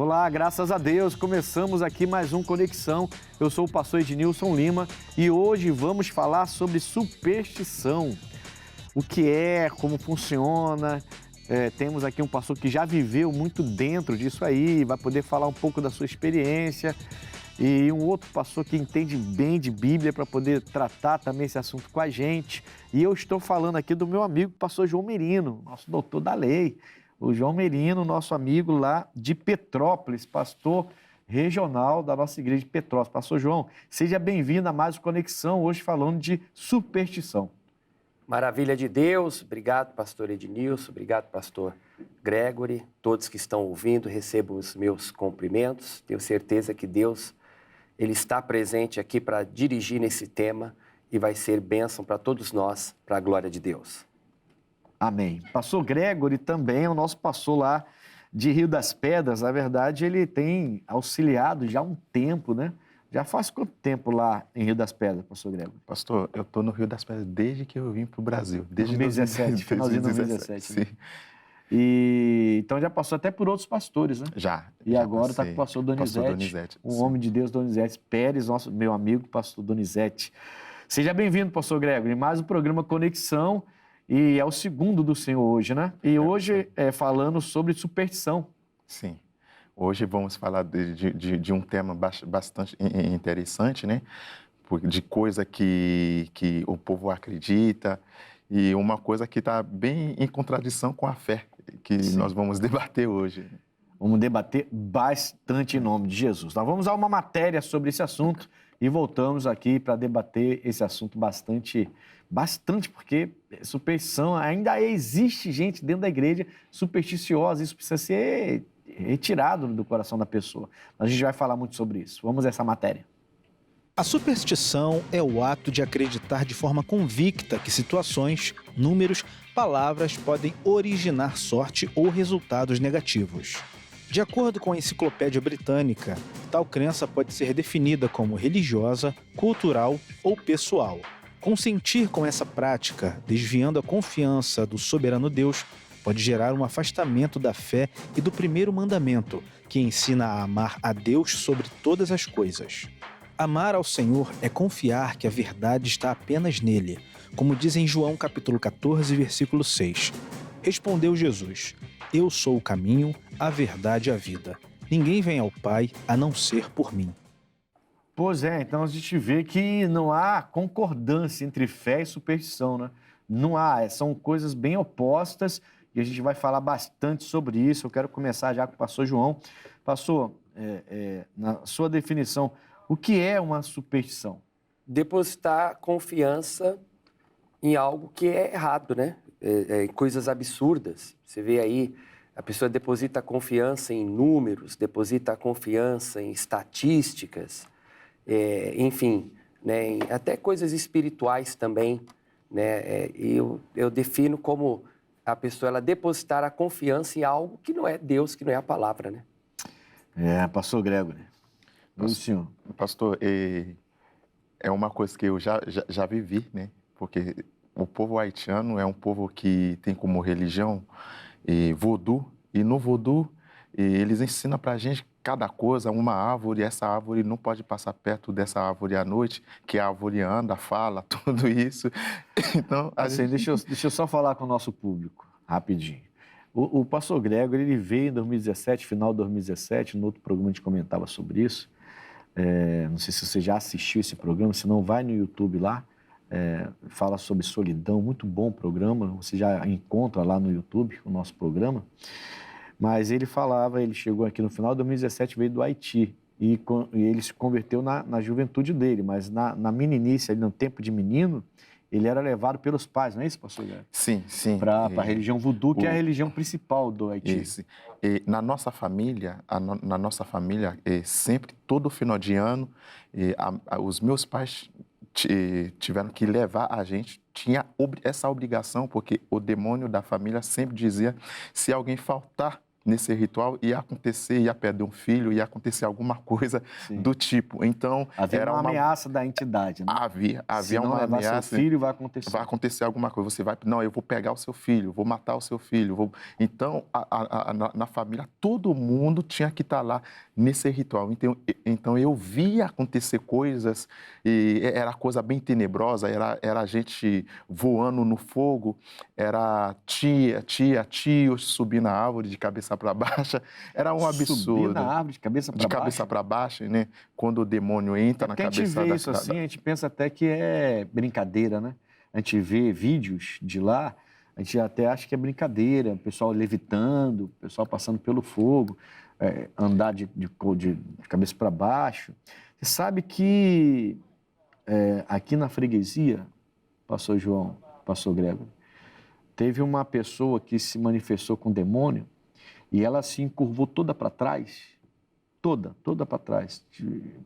Olá, graças a Deus, começamos aqui mais um Conexão. Eu sou o pastor Ednilson Lima e hoje vamos falar sobre superstição. O que é, como funciona. Temos aqui um pastor que já viveu muito dentro disso aí, vai poder falar um pouco da sua experiência. E um outro pastor que entende bem de Bíblia para poder tratar também esse assunto com a gente. E eu estou falando aqui do meu amigo pastor João Merino, nosso doutor da lei. O João Merino, nosso amigo lá de Petrópolis, pastor regional da nossa igreja de Petrópolis. Pastor João, seja bem-vindo a mais uma Conexão, hoje falando de superstição. Maravilha de Deus, obrigado pastor Ednilson, obrigado pastor Gregory, todos que estão ouvindo, recebam os meus cumprimentos. Tenho certeza que Deus ele está presente aqui para dirigir nesse tema e vai ser bênção para todos nós, para a glória de Deus. Amém. Pastor Gregory também é o nosso pastor lá de Rio das Pedras. Na verdade, ele tem auxiliado já há um tempo, né? Já faz quanto tempo lá em Rio das Pedras, pastor Gregory? Pastor, eu estou no Rio das Pedras desde que eu vim para o Brasil. Desde 2017, finalzinho de 2017. Sim. Né? E então já passou até por outros pastores, né? Já. E já agora está com o pastor Donizete, um sim. homem de Deus, Donizete Pérez, meu amigo, pastor Donizete. Seja bem-vindo, pastor Gregory, em mais um programa Conexão, e é o segundo do Senhor hoje, né? E hoje falando sobre superstição. Sim. Hoje vamos falar de um tema bastante interessante, né? De coisa que o povo acredita e uma coisa que está bem em contradição com a fé que Sim. nós vamos debater hoje. Vamos debater bastante em nome de Jesus. Nós vamos a uma matéria sobre esse assunto e voltamos aqui para debater esse assunto bastante, porque superstição, ainda existe gente dentro da igreja supersticiosa, isso precisa ser retirado do coração da pessoa. A gente vai falar muito sobre isso. Vamos a essa matéria. A superstição é o ato de acreditar de forma convicta que situações, números, palavras podem originar sorte ou resultados negativos. De acordo com a Enciclopédia Britânica, tal crença pode ser definida como religiosa, cultural ou pessoal. Consentir com essa prática, desviando a confiança do soberano Deus, pode gerar um afastamento da fé e do primeiro mandamento, que ensina a amar a Deus sobre todas as coisas. Amar ao Senhor é confiar que a verdade está apenas nele, como diz em João capítulo 14, versículo 6. Respondeu Jesus: Eu sou o caminho, a verdade e a vida. Ninguém vem ao Pai a não ser por mim. Pois é, então a gente vê que não há concordância entre fé e superstição, né? Não há, são coisas bem opostas e a gente vai falar bastante sobre isso. Eu quero começar já com o pastor João. Pastor, na sua definição, o que é uma superstição? Depositar confiança em algo que é errado, né? Coisas absurdas. Você vê aí, a pessoa deposita confiança em números, deposita confiança em estatísticas, enfim, né? Até coisas espirituais também, né? Eu defino como a pessoa ela depositar a confiança em algo que não é Deus, que não é a palavra, né? Pastor Gregory. Senhor. Pastor, é uma coisa que eu já vivi, né? Porque o povo haitiano é um povo que tem como religião voodoo, e no voodoo eles ensinam pra gente cada coisa, uma árvore, essa árvore não pode passar perto dessa árvore à noite, que a árvore anda, fala, tudo isso. Então, deixa eu só falar com o nosso público, rapidinho. O pastor Gregory, ele veio em 2017, final de 2017, no outro programa a gente comentava sobre isso. Não sei se você já assistiu esse programa, se não, vai no YouTube lá, fala sobre solidão, muito bom o programa, você já encontra lá no YouTube o nosso programa. Mas ele chegou aqui no final de 2017, veio do Haiti, e ele se converteu na juventude dele, mas na meninice, ali no tempo de menino, ele era levado pelos pais, não é isso, pastor Gregory? Sim. Para a religião voodoo, que é a religião principal do Haiti. Isso. Na nossa família, sempre, todo final de ano, os meus pais tiveram que levar a gente, tinha essa obrigação, porque o demônio da família sempre dizia, se alguém faltar nesse ritual, ia acontecer, ia perder um filho, ia acontecer alguma coisa do tipo. Então, havia era uma ameaça da entidade, né? Havia Se não uma levar ameaça. seu filho, vai acontecer. Vai acontecer alguma coisa. Você vai, não, eu vou pegar o seu filho, vou matar o seu filho. Então, na família, todo mundo tinha que estar lá nesse ritual. Então eu via acontecer coisas, e era coisa bem tenebrosa, era gente voando no fogo, era tios subindo na árvore de cabeça para baixo. Era um absurdo. Subir na árvore de cabeça para baixo? De cabeça para baixo, né? Quando o demônio entra na cabeça... Porque a gente vê isso assim, a gente pensa até que é brincadeira, né? A gente vê vídeos de lá, a gente até acha que é brincadeira, o pessoal levitando, o pessoal passando pelo fogo, andar de cabeça para baixo. Você sabe que aqui na freguesia, pastor João, pastor Gregor, teve uma pessoa que se manifestou com demônio e ela se encurvou toda para trás, toda para trás.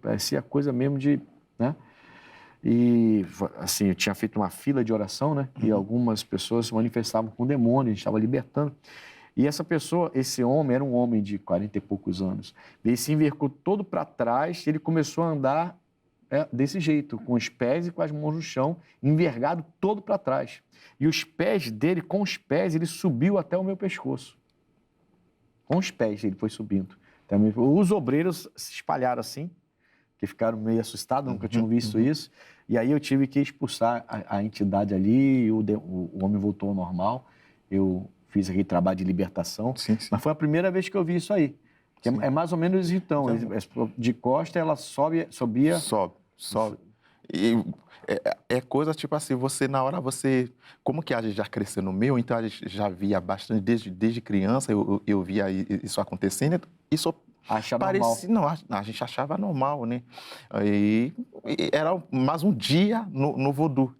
Parecia coisa mesmo de... né? E, assim, eu tinha feito uma fila de oração, né? E algumas pessoas se manifestavam com demônio, a gente estava libertando. E essa pessoa, esse homem, era um homem de 40 e poucos anos. Ele se envergou todo para trás e ele começou a andar desse jeito, com os pés e com as mãos no chão, envergado todo para trás. E os pés dele, com os pés, ele subiu até o meu pescoço. Com os pés ele foi subindo. Os obreiros se espalharam assim, que ficaram meio assustados, nunca tinham visto isso. E aí eu tive que expulsar a entidade ali, e o homem voltou ao normal. Eu fiz aquele trabalho de libertação. Sim. Mas foi a primeira vez que eu vi isso aí. Que é mais ou menos então. De costa, ela subia... Sobe. E é coisa tipo assim, na hora como que a gente já cresceu no meio, então a gente já via bastante, desde criança eu via isso acontecendo, isso parecia, não, a gente achava normal, né? E era mais um dia no voodoo.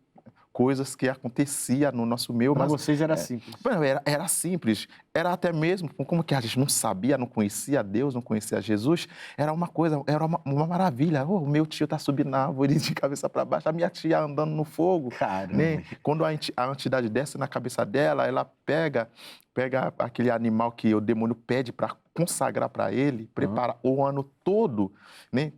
Coisas que aconteciam no nosso meio. Para vocês era simples. Era simples. Era até mesmo, como que a gente não sabia, não conhecia Deus, não conhecia Jesus, era uma coisa, era uma maravilha. O meu tio está subindo na árvore de cabeça para baixo, a minha tia andando no fogo. Caramba. Né? Quando a entidade desce na cabeça dela, ela pega aquele animal que o demônio pede para consagrar para ele, prepara o ano todo, né?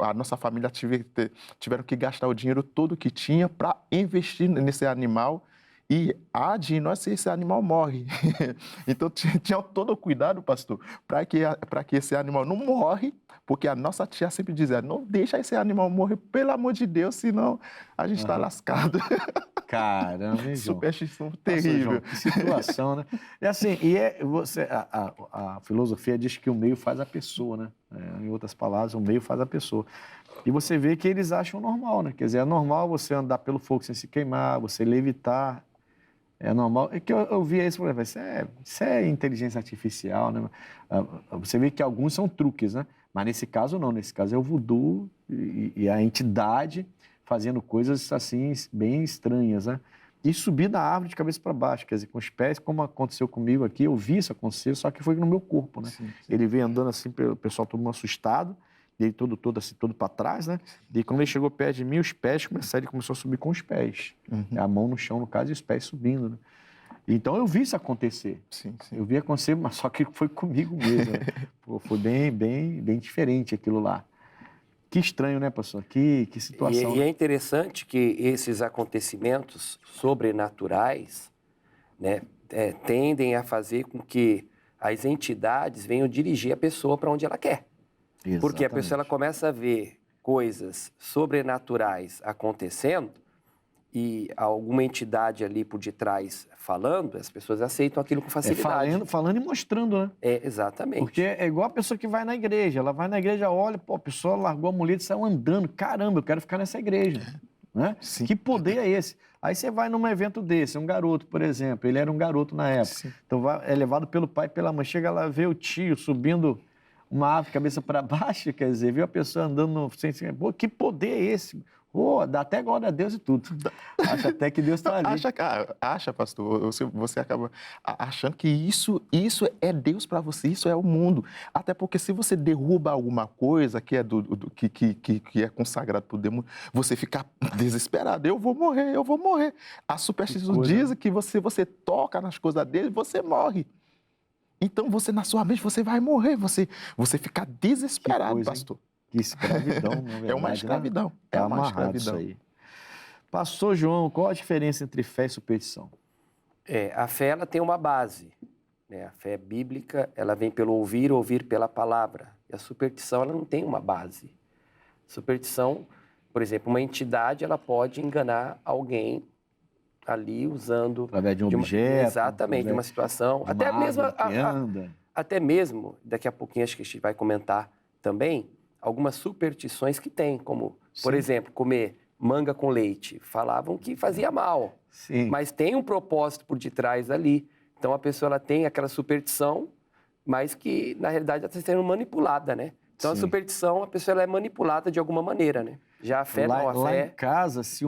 A nossa família tiveram que gastar o dinheiro todo que tinha para investir nesse animal e de nós se esse animal morre. Então tinha todo o cuidado, pastor, para que esse animal não morre, porque a nossa tia sempre dizia, não deixa esse animal morrer, pelo amor de Deus, senão a gente está lascado. Caramba, hein, João? Superstição terrível. João, que situação, né? E assim, a filosofia diz que o meio faz a pessoa, né? Em outras palavras, o meio faz a pessoa. E você vê que eles acham normal, né? Quer dizer, é normal você andar pelo fogo sem se queimar, você levitar. É normal. É que eu via isso, por exemplo, isso é inteligência artificial, né? Você vê que alguns são truques, né? Mas nesse caso não, nesse caso é o voodoo e a entidade fazendo coisas assim bem estranhas, né? E subir da árvore de cabeça para baixo, quer dizer, com os pés, como aconteceu comigo aqui, eu vi isso acontecer, só que foi no meu corpo, né? Sim. Ele veio andando assim, o pessoal todo mundo assustado, e ele todo para trás, né? E quando ele chegou perto de mim, os pés ele começou a subir com os pés. A mão no chão, no caso, e os pés subindo, né? Então eu vi isso acontecer. Sim. Eu vi acontecer, mas só que foi comigo mesmo. Né? Foi bem diferente aquilo lá. Que estranho, né, pastor? Que situação. E é interessante que esses acontecimentos sobrenaturais, né, tendem a fazer com que as entidades venham dirigir a pessoa para onde ela quer. Exatamente. Porque a pessoa ela começa a ver coisas sobrenaturais acontecendo e alguma entidade ali por detrás falando, as pessoas aceitam aquilo com facilidade. Falando e mostrando, né? Exatamente. Porque é igual a pessoa que vai na igreja. Ela vai na igreja, olha, a pessoa largou a muleta e saiu andando. Caramba, eu quero ficar nessa igreja. Né? Que poder é esse? Aí você vai num evento desse, um garoto, por exemplo. Ele era um garoto na época. Sim. Então é levado pelo pai e pela mãe. Chega lá, vê o tio subindo uma árvore cabeça para baixo, quer dizer, viu a pessoa andando pô, que poder é esse? Dá até glória a Deus e tudo. Acha até que Deus está ali. Acha, pastor, você acaba achando que isso é Deus para você, isso é o mundo. Até porque se você derruba alguma coisa que é que é consagrado por demônio, você fica desesperado. Eu vou morrer. A superstição diz que você toca nas coisas dele, você morre. Então, você, na sua mente, você vai morrer, você fica desesperado, coisa, pastor. Que escravidão, na verdade, É uma escravidão. Né? É uma amarrado escravidão. isso aí. Pastor João, qual a diferença entre fé e superstição? A fé, ela tem uma base, né? A fé bíblica, ela vem pelo ouvir pela palavra. E a superstição, ela não tem uma base. Superstição, por exemplo, uma entidade, ela pode enganar alguém ali usando... Através de um objeto. Exatamente, de uma situação. De uma Até mesmo, árvore que anda. até mesmo, daqui a pouquinho acho que a gente vai comentar também, algumas superstições que tem, como, por Sim. exemplo, comer manga com leite. Falavam que fazia mal, Sim. mas tem um propósito por detrás ali. Então a pessoa ela tem aquela superstição, mas que na realidade ela está sendo manipulada, né? Então a Sim. superstição, a pessoa ela é manipulada de alguma maneira, né? Já a fé não, a Lá fé... em casa, se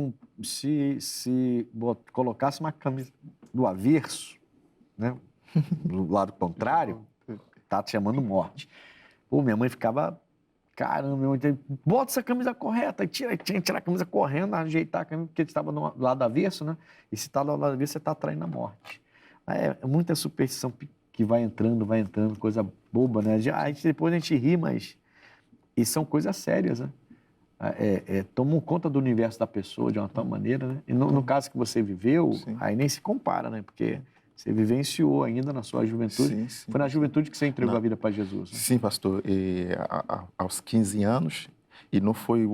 colocasse uma camisa do avesso, né? Do lado contrário, tá te chamando morte. Pô, minha mãe ficava, caramba, minha mãe, bota essa camisa correta, e tinha que tirar a camisa correndo, ajeitar a camisa, porque estava do lado avesso, né? E se está do lado avesso, você está atraindo a morte. É muita superstição que vai entrando, coisa boba, né? Depois a gente ri, mas... E são coisas sérias, né? Tomam conta do universo da pessoa de uma tal maneira, né? E no caso que você viveu, Sim. aí nem se compara, né? Porque você vivenciou ainda na sua juventude. Sim. Foi na juventude que você entregou Não. a vida para Jesus, né? Sim, pastor. Aos 15 anos, e não foi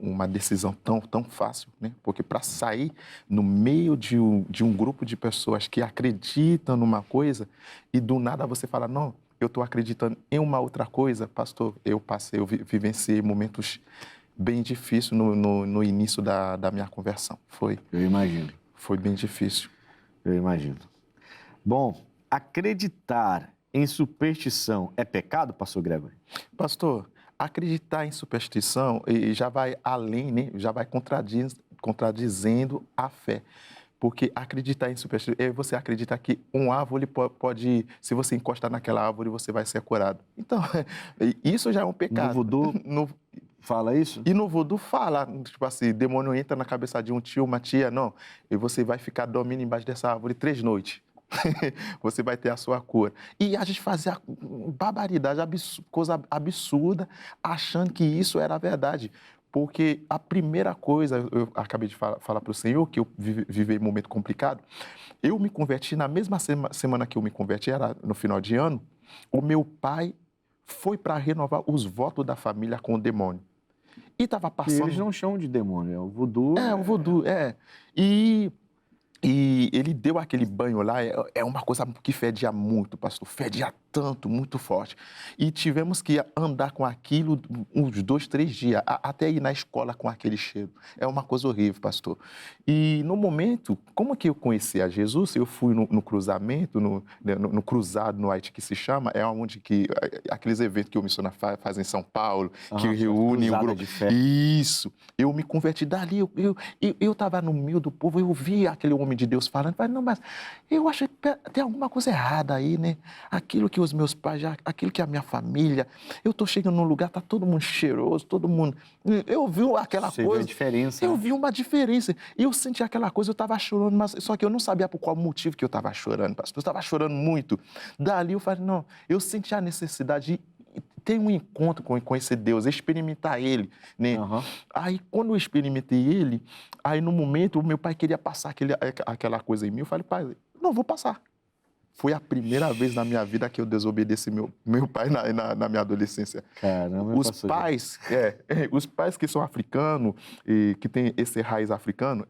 uma decisão tão fácil, né? Porque para sair no meio de um grupo de pessoas que acreditam numa coisa e do nada você fala, não, eu estou acreditando em uma outra coisa, pastor, eu vivenciei momentos bem difíceis no início da minha conversão. Eu imagino. Foi bem difícil. Eu imagino. Bom, acreditar em superstição é pecado, pastor Gregory? Pastor, acreditar em superstição já vai além, né? Já vai contradizendo a fé. Porque acreditar em superstição é você acreditar que um árvore pode, se você encostar naquela árvore, você vai ser curado. Então, isso já é um pecado. No voodoo fala isso? E no voodoo fala, tipo assim, demônio entra na cabeça de um tio, uma tia, não, e você vai ficar dormindo embaixo dessa árvore 3 noites. Você vai ter a sua cura. E a gente fazia barbaridade, coisa absurda, achando que isso era verdade. Porque a primeira coisa, eu acabei de falar para o Senhor, que eu vivei um momento complicado, eu me converti, na mesma semana que eu me converti, era no final de ano, o meu pai foi para renovar os votos da família com o demônio. E estava passando... E eles não chamam de demônio, é o voodoo. O voodoo, E ele deu aquele banho lá, é uma coisa que fedia muito, pastor, fedia tanto, muito forte. E tivemos que andar com aquilo uns 2, 3 dias, até ir na escola com aquele cheiro. É uma coisa horrível, pastor. E no momento, como que eu conheci a Jesus? Eu fui no cruzamento, no cruzado no Haiti, que se chama, é onde aqueles eventos que o missionário faz em São Paulo, que reúne o grupo. De fé. Isso. Eu me converti dali, eu estava no meio do povo, eu vi aquele homem de Deus falando, falei, não, mas eu acho que tem alguma coisa errada aí, né? Aquilo que os meus pais, aquilo que a minha família, eu estou chegando num lugar, tá todo mundo cheiroso, todo mundo... Eu vi aquela Você coisa... viu a diferença, eu né? vi uma diferença. Eu senti aquela coisa, eu estava chorando, mas só que eu não sabia por qual motivo que eu estava chorando, pastor. Eu estava chorando muito. Dali eu falei, não, eu senti a necessidade de ter um encontro com esse Deus, experimentar Ele, né? Uhum. Aí, quando eu experimentei Ele, aí no momento, o meu pai queria passar aquela coisa em mim, eu falei, pai, não, vou passar. Foi a primeira vez na minha vida que eu desobedeci meu pai na minha adolescência. Caramba, os pais que são africanos e que têm esse raiz africano,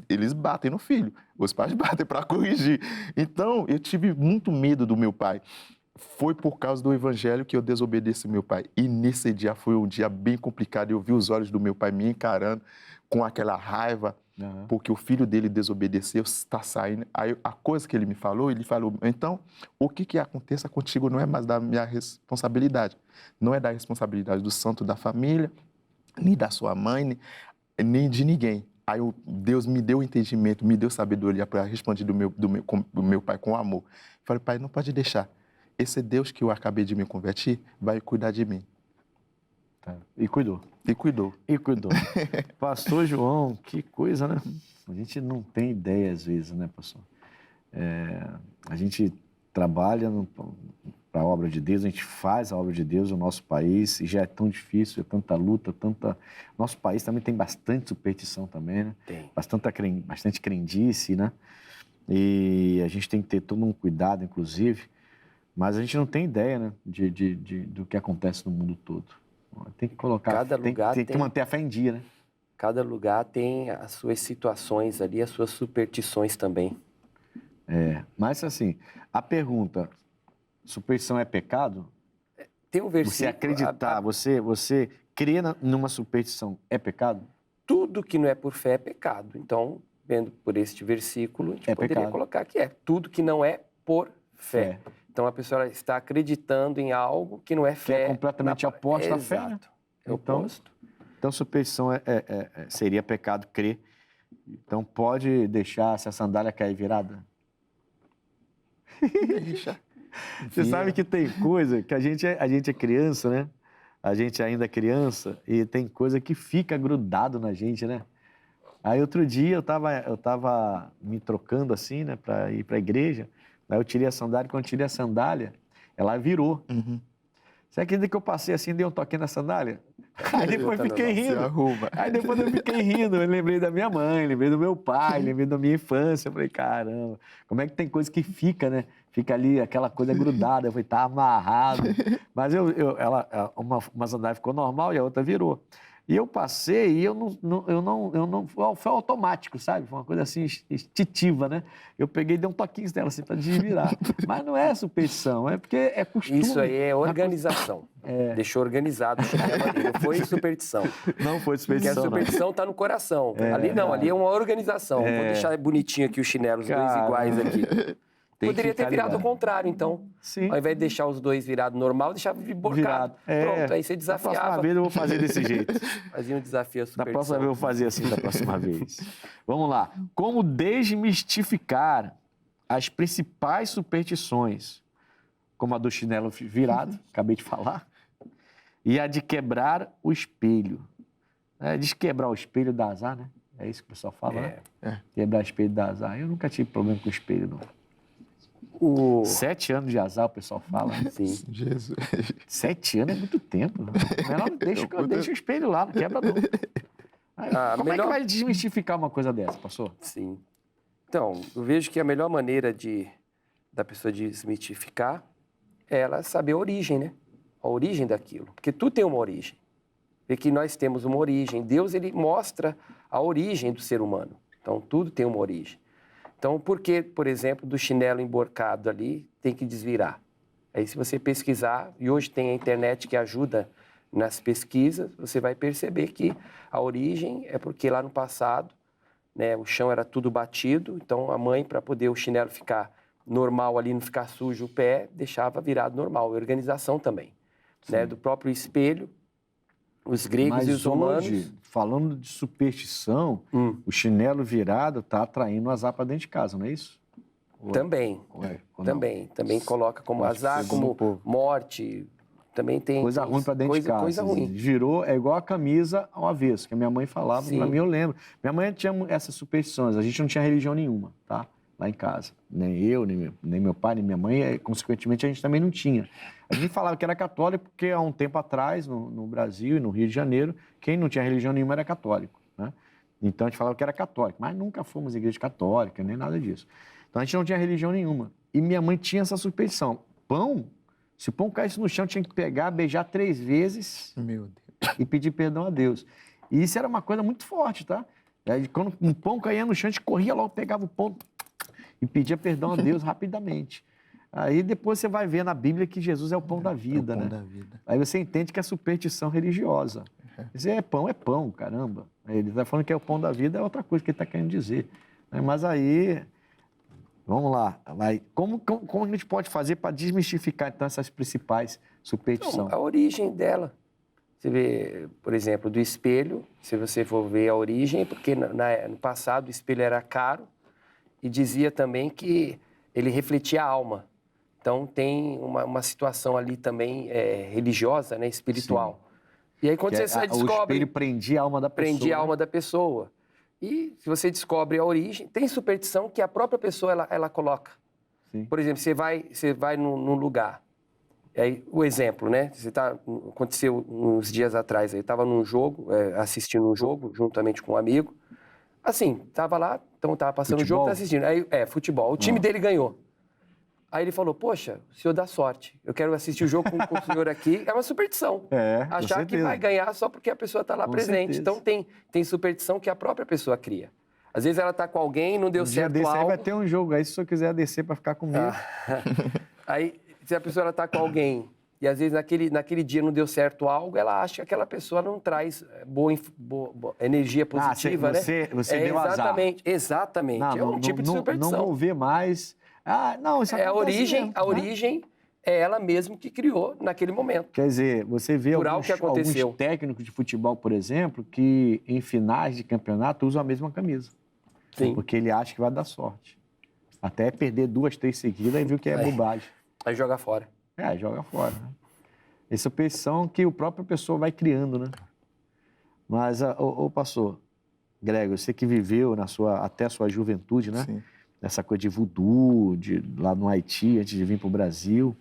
eles batem no filho. Os pais batem para corrigir. Então, eu tive muito medo do meu pai. Foi por causa do evangelho que eu desobedeci meu pai. E nesse dia foi um dia bem complicado. Eu vi os olhos do meu pai me encarando com aquela raiva, porque o filho dele desobedeceu, está saindo. Aí a coisa que ele falou, então, o que aconteça contigo não é mais da minha responsabilidade. Não é da responsabilidade do santo da família, nem da sua mãe, nem de ninguém. Aí Deus me deu entendimento, me deu sabedoria para responder do meu pai com amor. Falei, pai, não pode deixar. Esse Deus que eu acabei de me converter vai cuidar de mim. Tá. E cuidou. E cuidou. Pastor João, que coisa, né? A gente não tem ideia às vezes, né, pastor? A gente trabalha para a obra de Deus, a gente faz a obra de Deus no nosso país, e já é tão difícil, é tanta luta, Nosso país também tem bastante superstição também, né? Tem. Bastante crendice, né? E a gente tem que ter todo um cuidado, inclusive, mas a gente não tem ideia, né, do que acontece no mundo todo. Tem que colocar, Cada lugar tem que manter a fé em dia, né? Cada lugar tem as suas situações ali, as suas superstições também. Mas assim, a pergunta, superstição é pecado? Tem um versículo... Você acreditar, você crer numa superstição é pecado? Tudo que não é por fé é pecado. Então, vendo por este versículo, a gente poderia pecado. colocar que tudo que não é por fé. Então, a pessoa está acreditando em algo que não é fé. Que é completamente oposto à fé, né? Exato. É oposto. Então, superstição seria pecado crer. Então, pode deixar se a sandália cair virada? Deixa. Você sabe que tem coisa que a gente é criança, né? A gente ainda é criança e tem coisa que fica grudado na gente, né? Aí outro dia eu tava me trocando assim, né, para ir para a igreja. Aí eu tirei a sandália, quando eu tirei a sandália, ela virou. Uhum. Você acredita que eu passei assim, dei um toquinho na sandália? Aí depois eu fiquei rindo. Aí depois eu fiquei rindo, eu lembrei da minha mãe, lembrei do meu pai, lembrei da minha infância. Eu falei, caramba, como é que tem coisa que fica, né? Fica ali aquela coisa grudada. Eu falei, tá amarrado. Mas uma sandália ficou normal e a outra virou. E eu passei e eu não foi automático, sabe? Foi uma coisa assim, instintiva, né? Eu peguei e dei um toquinho nela assim para desvirar. Mas não é superstição, é porque é costume. Isso aí é organização. Deixou organizado o chinelo ali, não foi superstição. Não foi superstição, Porque a superstição está no coração. Ali é uma organização. Vou deixar bonitinho aqui os chinelos, os dois iguais aqui. Poderia ter virado ao contrário, então. Sim. Ao invés de deixar os dois virados normal, deixava borcado. Pronto, aí você desafiava. Da próxima vez eu vou fazer desse jeito. Fazia um desafio à superstição. Da próxima vez eu vou fazer assim, da próxima vez. Vamos lá. Como desmistificar as principais superstições, como a do chinelo virado, acabei de falar, e a de quebrar o espelho. Desquebrar o espelho dá azar, né? É isso que o pessoal fala, né? Quebrar o espelho dá azar. Eu nunca tive problema com o espelho, não. 7 anos de azar, o pessoal fala. Sim. Jesus. 7 anos é muito tempo. Melhor deixa o espelho lá, não quebra não. Como é que vai desmistificar uma coisa dessa, pastor? Sim. Então, eu vejo que a melhor maneira da pessoa desmistificar é ela saber a origem, né? A origem daquilo. Porque tudo tem uma origem. Vê que nós temos uma origem. Deus, ele mostra a origem do ser humano. Então, tudo tem uma origem. Então, por que, por exemplo, do chinelo emborcado ali tem que desvirar? Aí, se você pesquisar, e hoje tem a internet que ajuda nas pesquisas, você vai perceber que a origem é porque lá no passado, né, o chão era tudo batido, então a mãe, para poder o chinelo ficar normal ali, não ficar sujo o pé, deixava virado normal. Organização também, né, do próprio espelho. Os gregos e os romanos... Hoje, falando de superstição, o chinelo virado está atraindo azar para dentro de casa, não é isso? Também. Também coloca como azar, como morte. Também tem... Coisa ruim para dentro de casa. Coisa ruim. Virou, é igual a camisa ao avesso, que a minha mãe falava, para mim eu lembro. Minha mãe tinha essas superstições, a gente não tinha religião nenhuma, tá? Lá em casa. Nem eu, nem meu pai, nem minha mãe, consequentemente a gente também não tinha. A gente falava que era católico porque há um tempo atrás, no Brasil e no Rio de Janeiro, quem não tinha religião nenhuma era católico, né? Então a gente falava que era católico, mas nunca fomos igreja católica, nem nada disso. Então a gente não tinha religião nenhuma. E minha mãe tinha essa superstição. Se o pão caísse no chão, tinha que pegar, beijar 3 vezes e pedir perdão a Deus. E isso era uma coisa muito forte, tá? Aí, quando um pão caía no chão, a gente corria logo, pegava o pão e pedia perdão a Deus rapidamente. Aí depois você vai ver na Bíblia que Jesus é o pão da vida, né? Aí você entende que é superstição religiosa. Dizer é pão, caramba. Ele está falando que é o pão da vida, é outra coisa que ele está querendo dizer. Mas aí, vamos lá. Como a gente pode fazer para desmistificar, então, essas principais superstições? Então, a origem dela. Você vê, por exemplo, do espelho, se você for ver a origem, porque no passado o espelho era caro e dizia também que ele refletia a alma. Então, tem uma situação ali também religiosa, né, espiritual. Sim. E aí, quando você descobre... O espelho prendia a alma da pessoa. Prendia a alma da pessoa. E se você descobre a origem, tem superstição que a própria pessoa ela coloca. Sim. Por exemplo, você vai num lugar. Aí, o exemplo, né? Aconteceu uns dias atrás, aí estava num jogo, assistindo um jogo, juntamente com um amigo. Assim, estava lá, então estava passando o jogo, Futebol? tá assistindo. Aí, futebol. O time dele ganhou. Aí ele falou, poxa, o senhor dá sorte. Eu quero assistir o jogo com o senhor aqui. É uma superstição. Com Achar que certeza. vai ganhar só porque a pessoa está lá Com presente. certeza. Então, tem superstição que a própria pessoa cria. Às vezes ela está com alguém, não deu Um dia certo desse aí algo. vai ter um jogo aí, se o senhor quiser descer para ficar comigo. Aí, se a pessoa está com alguém e às vezes naquele dia não deu certo algo, ela acha que aquela pessoa não traz boa energia positiva, você deu azar. Exatamente. É um tipo de superstição. Não vou ver mais. Não, isso A acontece origem, mesmo, a origem é ela mesma que criou naquele momento. Quer dizer, você vê Por algo que aconteceu. alguns técnicos de futebol, por exemplo, que em finais de campeonato usam a mesma camisa. Sim. Porque ele acha que vai dar sorte. Até perder 2, 3 seguidas e viu que é bobagem. Aí joga fora. Joga fora. Né? Essa superstição que a própria pessoa vai criando, né? Mas, pastor Grégio, você que viveu até a sua juventude, né? Sim. Essa coisa de voodoo, lá no Haiti, antes de vir para o Brasil.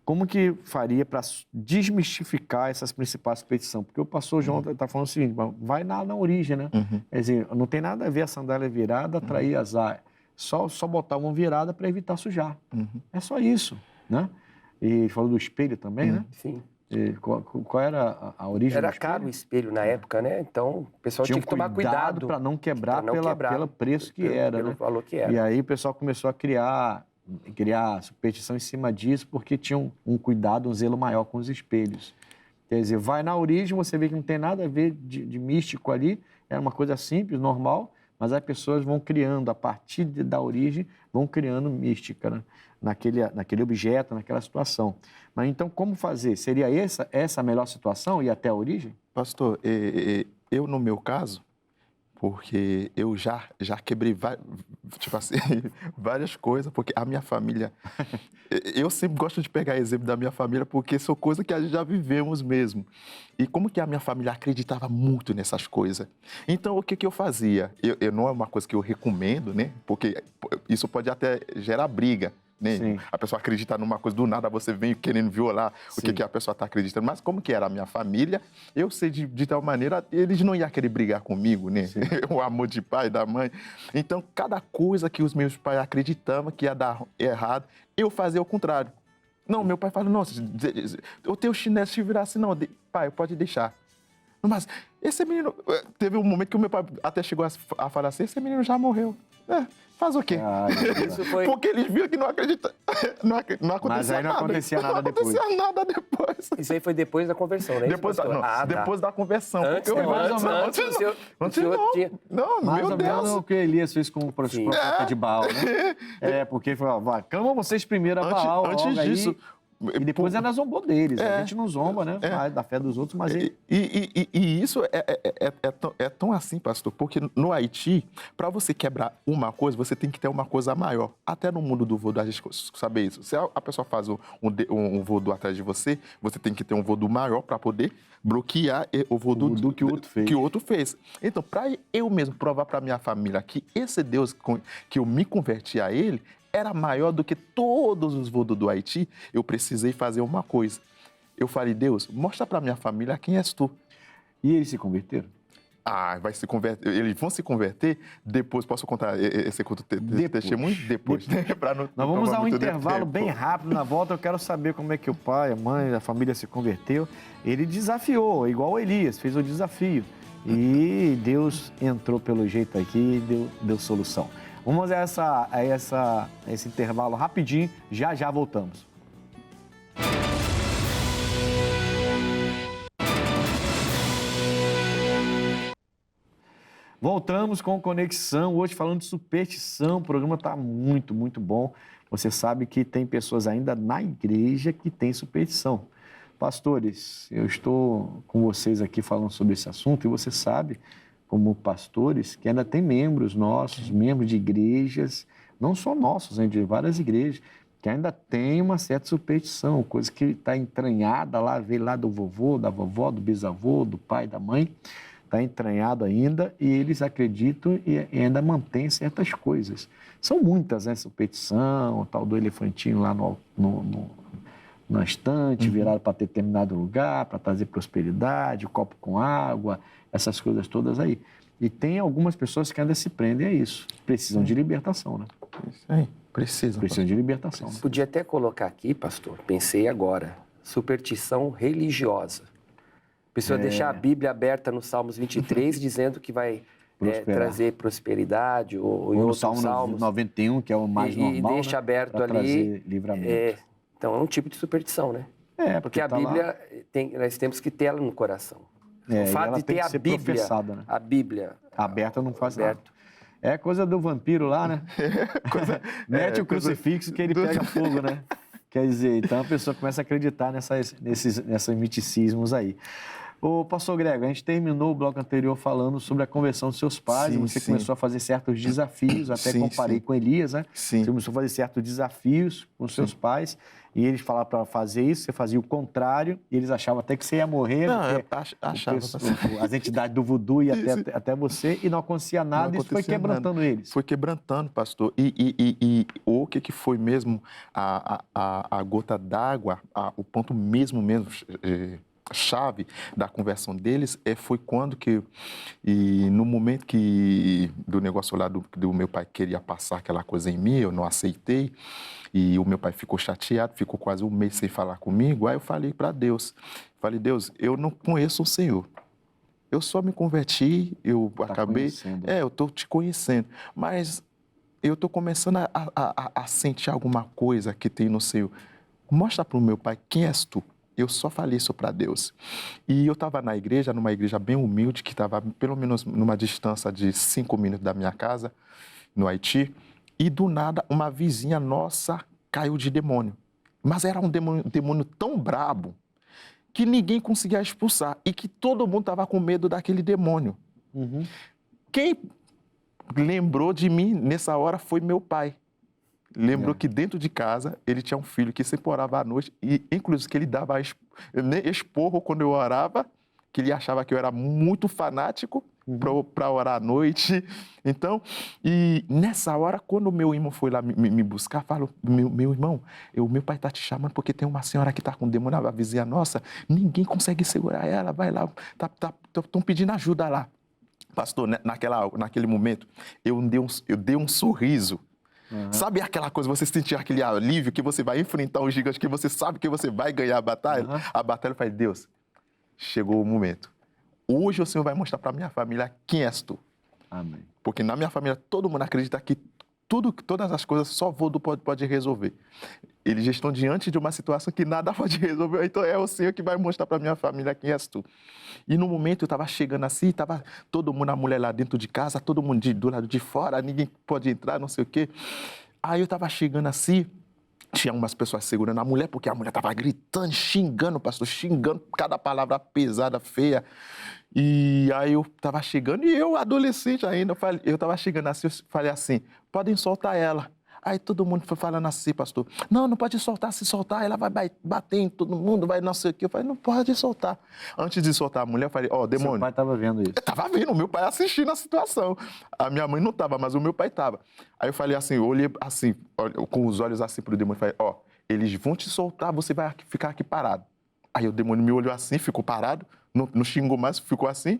Como que faria para desmistificar essas principais superstições? Porque o pastor João está falando o seguinte, vai na origem, né? Quer dizer, não tem nada a ver a sandália virada, atrair azar. Só botar uma virada para evitar sujar. É só isso, né? E ele falou do espelho também, né? Sim. E qual era a origem do Era espelho? caro o espelho na época, né? Então, o pessoal tinha que tomar cuidado para não quebrar pelo preço que era, pelo né? valor que era. E aí o pessoal começou a criar superstição em cima disso, porque tinha um cuidado, um zelo maior com os espelhos. Quer dizer, vai na origem, você vê que não tem nada a ver de místico ali, é uma coisa simples, normal, mas as pessoas vão criando, a partir da origem, vão criando mística, né? naquele objeto, naquela situação. Mas então, como fazer? Seria essa a melhor situação, ir até a origem? Pastor, eu no meu caso, porque eu já quebrei tipo assim, várias coisas, porque a minha família... Eu sempre gosto de pegar exemplo da minha família, porque são coisas que a gente já vivemos mesmo. E como que a minha família acreditava muito nessas coisas. Então, o que eu fazia? Eu não é uma coisa que eu recomendo, né? Porque isso pode até gerar briga. Né? A pessoa acredita numa coisa, do nada você vem querendo violar o que a pessoa está acreditando. Mas como que era a minha família, eu sei de tal maneira, eles não iam querer brigar comigo, né? O amor de pai, da mãe. Então, cada coisa que os meus pais acreditavam que ia dar errado, eu fazia o contrário. Não, meu pai fala, nossa, o teu chinelo se virar assim, não, pai, pode deixar. Mas esse menino, teve um momento que o meu pai até chegou a falar assim, esse menino já morreu. Faz o quê? Isso foi... Porque eles viram que não acreditam. Não acontecia Mas aí não nada. acontecia nada depois. Não acontecia nada depois. Isso aí foi depois da conversão, né? Depois da conversão. Antes não. Mais Meu ou Deus. menos o que Elias fez com o profeta de Baal, né? Porque ele falou, clamam vocês primeiro a Baal. Antes disso... E depois ela zombou deles. A gente não zomba, né? Da fé dos outros, mas... E isso é tão assim, pastor, porque no Haiti, para você quebrar uma coisa, você tem que ter uma coisa maior. Até no mundo do voodoo, a gente sabe isso. Se a pessoa faz um voodoo atrás de você, você tem que ter um voodoo maior para poder bloquear o voodoo que o outro fez. Então, para eu mesmo provar para minha família que esse Deus que eu me converti a ele era maior do que todos os voodoo do Haiti, eu precisei fazer uma coisa. Eu falei, Deus, mostra para minha família quem és tu. E eles se converteram? Vai se converter. Eles vão se converter depois. Posso contar esse testemunho? Depois. Nós vamos a um intervalo bem rápido. Na volta eu quero saber como é que o pai, a mãe, a família se converteu. Ele desafiou, igual o Elias, fez o desafio. E Deus entrou pelo jeito aqui e deu solução. Vamos a esse intervalo rapidinho, já voltamos. Voltamos com Conexão, hoje falando de superstição, o programa está muito, muito bom. Você sabe que tem pessoas ainda na igreja que têm superstição. Pastores, eu estou com vocês aqui falando sobre esse assunto e você sabe, como pastores, que ainda tem membros nossos, membros de igrejas, não só nossos, de várias igrejas, que ainda tem uma certa superstição, coisa que está entranhada lá, veio lá do vovô, da vovó, do bisavô, do pai, da mãe. está entranhado ainda e eles acreditam e ainda mantêm certas coisas. São muitas, né? Superstição, o tal do elefantinho lá na estante, virado para determinado lugar, para trazer prosperidade, o copo com água, essas coisas todas aí. E tem algumas pessoas que ainda se prendem a isso. Precisam de libertação, né? Isso aí, precisam de libertação. Né? Podia até colocar aqui, pastor, pensei agora, superstição religiosa. A pessoa deixar a Bíblia aberta no Salmos 23, dizendo que vai trazer prosperidade, ou em outros Salmos. 91, que é o mais normal, e deixa aberto pra ali. Trazer livramento. Então é um tipo de superstição, né? Porque a Bíblia, nós temos que ter ela no coração. O fato de ter a Bíblia, né? A Bíblia aberta não faz nada. É coisa do vampiro lá, né? Mete o crucifixo que ele pega fogo, né? Quer dizer, então a pessoa começa a acreditar nesses miticismos aí. Ô, pastor Grego, a gente terminou o bloco anterior falando sobre a conversão dos seus pais. Você começou a fazer certos desafios, até comparei com Elias, né? Você começou a fazer certos desafios com os seus pais. E eles falavam para fazer isso, você fazia o contrário, e eles achavam até que você ia morrer. Não, eu achava. As entidades do voodoo iam até você e não acontecia nada, isso foi quebrantando eles. Foi quebrantando, pastor. E o que foi mesmo a gota d'água, o ponto mesmo chave da conversão deles foi quando no momento do negócio lá do meu pai queria passar aquela coisa em mim, eu não aceitei, e o meu pai ficou chateado, ficou quase um mês sem falar comigo. Aí eu falei para Deus, Deus, eu não conheço o Senhor, eu só me converti, eu acabei, eu estou te conhecendo, mas eu estou começando a sentir alguma coisa que tem no Senhor. Mostra para o meu pai quem és tu. Eu só falei isso para Deus. E eu estava numa igreja bem humilde, que estava pelo menos numa distância de 5 minutos da minha casa, no Haiti, e do nada uma vizinha nossa caiu de demônio. Mas era um demônio tão brabo que ninguém conseguia expulsar e que todo mundo estava com medo daquele demônio. Quem lembrou de mim nessa hora foi meu pai. Lembrou que dentro de casa ele tinha um filho que sempre orava à noite e, inclusive, que ele dava esporro quando eu orava, que ele achava que eu era muito fanático para orar à noite. Então, e nessa hora, quando o meu irmão foi lá me buscar, falou, meu irmão, meu pai está te chamando porque tem uma senhora que está com demônio, a vizinha nossa, ninguém consegue segurar ela, vai lá, estão pedindo ajuda lá. Pastor, naquele momento, eu dei um sorriso. Sabe aquela coisa, você sentir aquele alívio que você vai enfrentar um gigante, que você sabe que você vai ganhar a batalha? A batalha faz, Deus, chegou o momento. Hoje o Senhor vai mostrar para minha família quem és tu. Amém. Porque na minha família todo mundo acredita que todas as coisas só voodoo pode resolver. Eles já estão diante de uma situação que nada pode resolver, então é o Senhor que vai mostrar para minha família quem és tu. E no momento eu estava chegando assim, estava todo mundo, a mulher lá dentro de casa, todo mundo do lado de fora, ninguém pode entrar, não sei o quê. Aí eu estava chegando assim, tinha umas pessoas segurando a mulher, porque a mulher estava gritando, xingando, pastor, xingando, cada palavra pesada, feia. E aí eu estava chegando, e eu, adolescente ainda, eu estava chegando assim, eu falei assim, podem soltar ela. Aí todo mundo foi falando assim, pastor, não pode soltar, se soltar ela vai bater em todo mundo, vai não sei o quê. Eu falei, não pode soltar. Antes de soltar a mulher, eu falei, demônio. Seu pai estava vendo isso? Estava vendo, o meu pai assistindo a situação. A minha mãe não estava, mas o meu pai estava. Aí eu falei assim, eu olhei assim, com os olhos assim para o demônio, falei, eles vão te soltar, você vai ficar aqui parado. Aí o demônio me olhou assim, ficou parado, não xingou mais, ficou assim.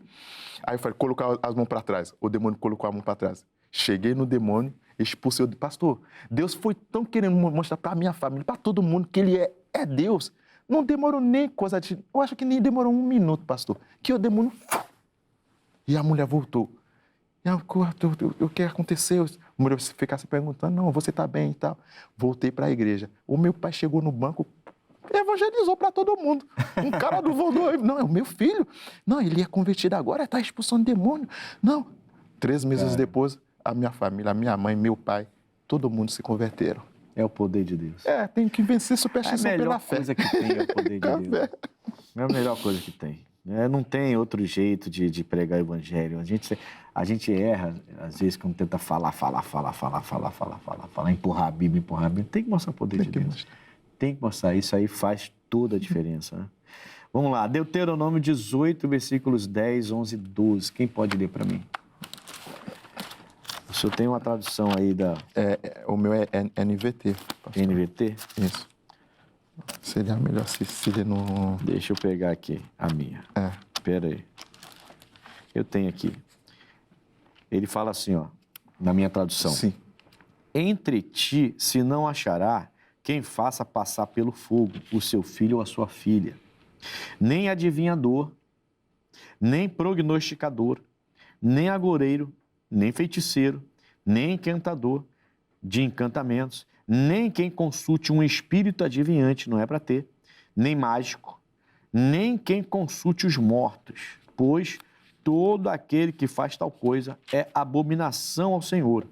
Aí eu falei, colocar as mãos para trás. O demônio colocou a mão para trás. Cheguei no demônio, expulsei o pastor. Deus foi tão querendo mostrar para a minha família, para todo mundo, que ele é Deus. Não demorou nem coisa de... Eu acho que nem demorou 1 minuto, pastor. Que o demônio... E a mulher voltou. O que aconteceu? A mulher ficasse se perguntando, não, você está bem e tal. Voltei para a igreja. O meu pai chegou no banco, evangelizou para todo mundo. Um cara do voodoo, não, é o meu filho. Não, ele é convertido agora, está expulsando demônio. Não. 3 meses depois, a minha família, a minha mãe, meu pai, todo mundo se converteram. É o poder de Deus. Tem que vencer superstição pela fé. A melhor coisa que tem é o poder de Deus. É a melhor coisa que tem. Não tem outro jeito de pregar o evangelho. A gente erra, às vezes, quando tenta falar, empurrar a Bíblia. Tem que mostrar o poder de Deus. Tem que mostrar. Isso aí faz toda a diferença, né? Vamos lá, Deuteronômio 18, versículos 10, 11 e 12. Quem pode ler para mim? O senhor tem uma tradução aí da... O meu é NVT. pastor. NVT? Isso. Seria melhor se ler no... Deixa eu pegar aqui a minha. Espera aí. Eu tenho aqui. Ele fala assim, ó, na minha tradução. Sim. Entre ti se não achará quem faça passar pelo fogo o seu filho ou a sua filha, nem adivinhador, nem prognosticador, nem agoureiro, nem feiticeiro, nem encantador de encantamentos, nem quem consulte um espírito adivinhante, não é para ter, nem mágico, nem quem consulte os mortos, pois todo aquele que faz tal coisa é abominação ao Senhor.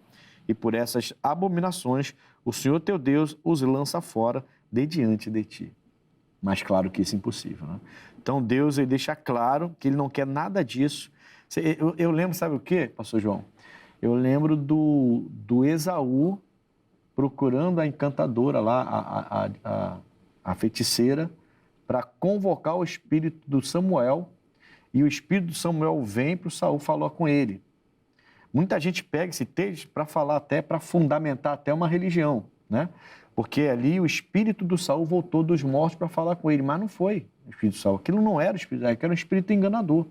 E por essas abominações, o Senhor teu Deus os lança fora de diante de ti. Mas claro que isso é impossível, né? Então Deus ele deixa claro que ele não quer nada disso. Eu lembro, sabe o quê, pastor João? Eu lembro do Esaú procurando a encantadora lá, a feiticeira, para convocar o espírito do Samuel. E o espírito do Samuel vem para o Saul falar com ele. Muita gente pega esse texto para falar até, para fundamentar até uma religião, né? Porque ali o espírito do Saul voltou dos mortos para falar com ele, mas não foi o espírito do Saul. Aquilo não era o espírito, aquilo era um espírito enganador,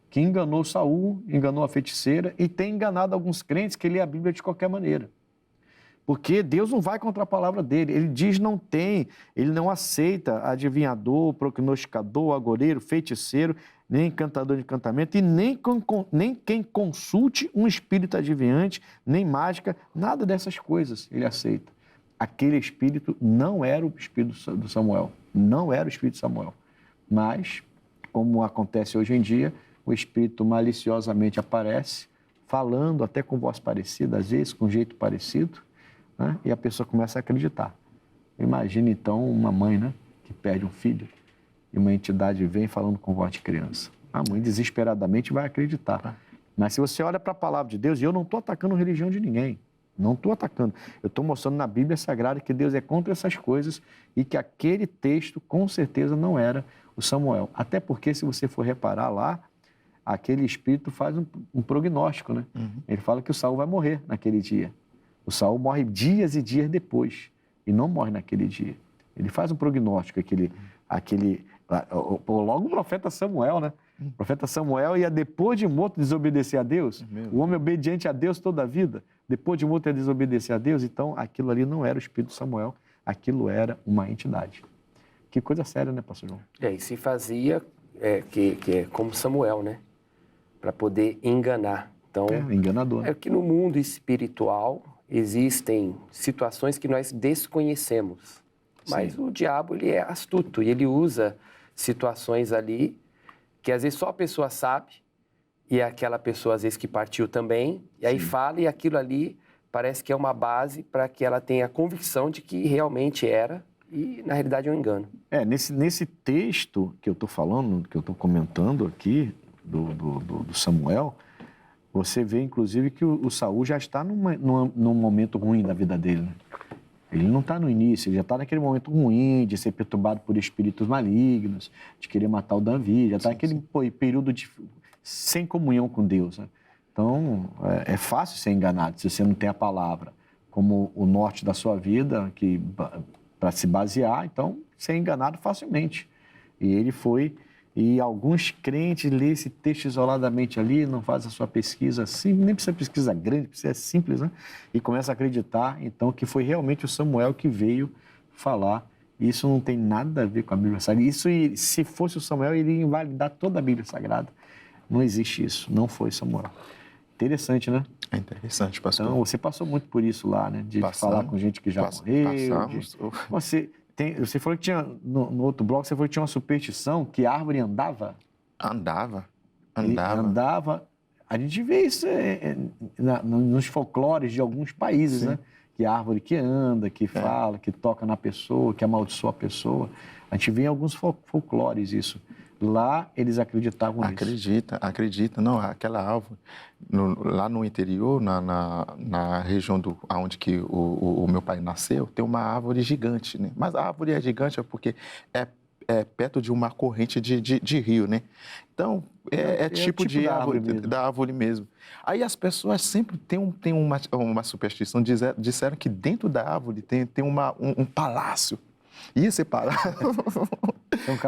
que enganou Saul, enganou a feiticeira e tem enganado alguns crentes que lê a Bíblia de qualquer maneira. Porque Deus não vai contra a palavra dele. Ele diz não tem, ele não aceita adivinhador, prognosticador, agoureiro, feiticeiro, nem encantador de encantamento e nem quem consulte um espírito adivinhante, nem mágica, nada dessas coisas ele aceita. Aquele espírito não era o espírito do Samuel, não era o espírito de Samuel. Mas, como acontece hoje em dia, o espírito maliciosamente aparece, falando até com voz parecida, às vezes com jeito parecido, né? E a pessoa começa a acreditar. Imagina então uma mãe, né, que perde um filho e uma entidade vem falando com voz de criança. A mãe desesperadamente vai acreditar. Mas se você olha para a palavra de Deus, e eu não estou atacando a religião de ninguém, não estou atacando. Eu estou mostrando na Bíblia Sagrada que Deus é contra essas coisas e que aquele texto com certeza não era o Samuel. Até porque se você for reparar lá, aquele espírito faz um prognóstico, né? Ele fala que o Saul vai morrer naquele dia. O Saul morre dias e dias depois e não morre naquele dia. Ele faz um prognóstico, logo o profeta Samuel, né? O profeta Samuel ia depois de morto desobedecer a Deus. O homem obediente a Deus toda a vida, depois de morto ia desobedecer a Deus. Então aquilo ali não era o espírito de Samuel, aquilo era uma entidade. Que coisa séria, né, pastor João? E se fazia que é como Samuel, né? Para poder enganar. Então, enganador. Né? É que no mundo espiritual existem situações que nós desconhecemos. Mas Sim. o diabo, ele é astuto e ele usa situações ali que às vezes só a pessoa sabe e é aquela pessoa às vezes que partiu também e aí fala e aquilo ali parece que é uma base para que ela tenha a convicção de que realmente era e na realidade é um engano. Nesse texto que eu estou falando, que eu estou comentando aqui, do Samuel, você vê, inclusive, que o Saul já está num momento ruim da vida dele. Né? Ele não está no início, ele já está naquele momento ruim, de ser perturbado por espíritos malignos, de querer matar o Davi, já está naquele período sem comunhão com Deus. Né? Então, é fácil ser enganado se você não tem a palavra como o norte da sua vida, para se basear, então, ser enganado facilmente. E ele foi... E alguns crentes lêem esse texto isoladamente ali, não fazem a sua pesquisa assim, nem precisa pesquisa grande, precisa ser simples, né? E começa a acreditar, então, que foi realmente o Samuel que veio falar. Isso não tem nada a ver com a Bíblia Sagrada. Isso, se fosse o Samuel, ele ia invalidar toda a Bíblia Sagrada. Não existe isso, não foi Samuel. Interessante, né? É interessante, pastor. Então, você passou muito por isso lá, né? De falar com gente que já morreu. Passamos. Você falou que tinha, no outro bloco, você falou que tinha uma superstição, que a árvore andava. Andava. A gente vê isso nos folclores de alguns países, Sim. né? Que a árvore que anda, que fala, que toca na pessoa, que amaldiçoa a pessoa. A gente vê em alguns folclores isso. Lá eles acreditavam nisso. Acredita. Não, aquela árvore, lá no interior, na região onde que o meu pai nasceu, tem uma árvore gigante, né? Mas a árvore é gigante porque perto de uma corrente de rio, né? Então, é tipo de árvore, da árvore mesmo. Aí as pessoas sempre têm uma superstição, disseram que dentro da árvore tem um palácio. E esse palácio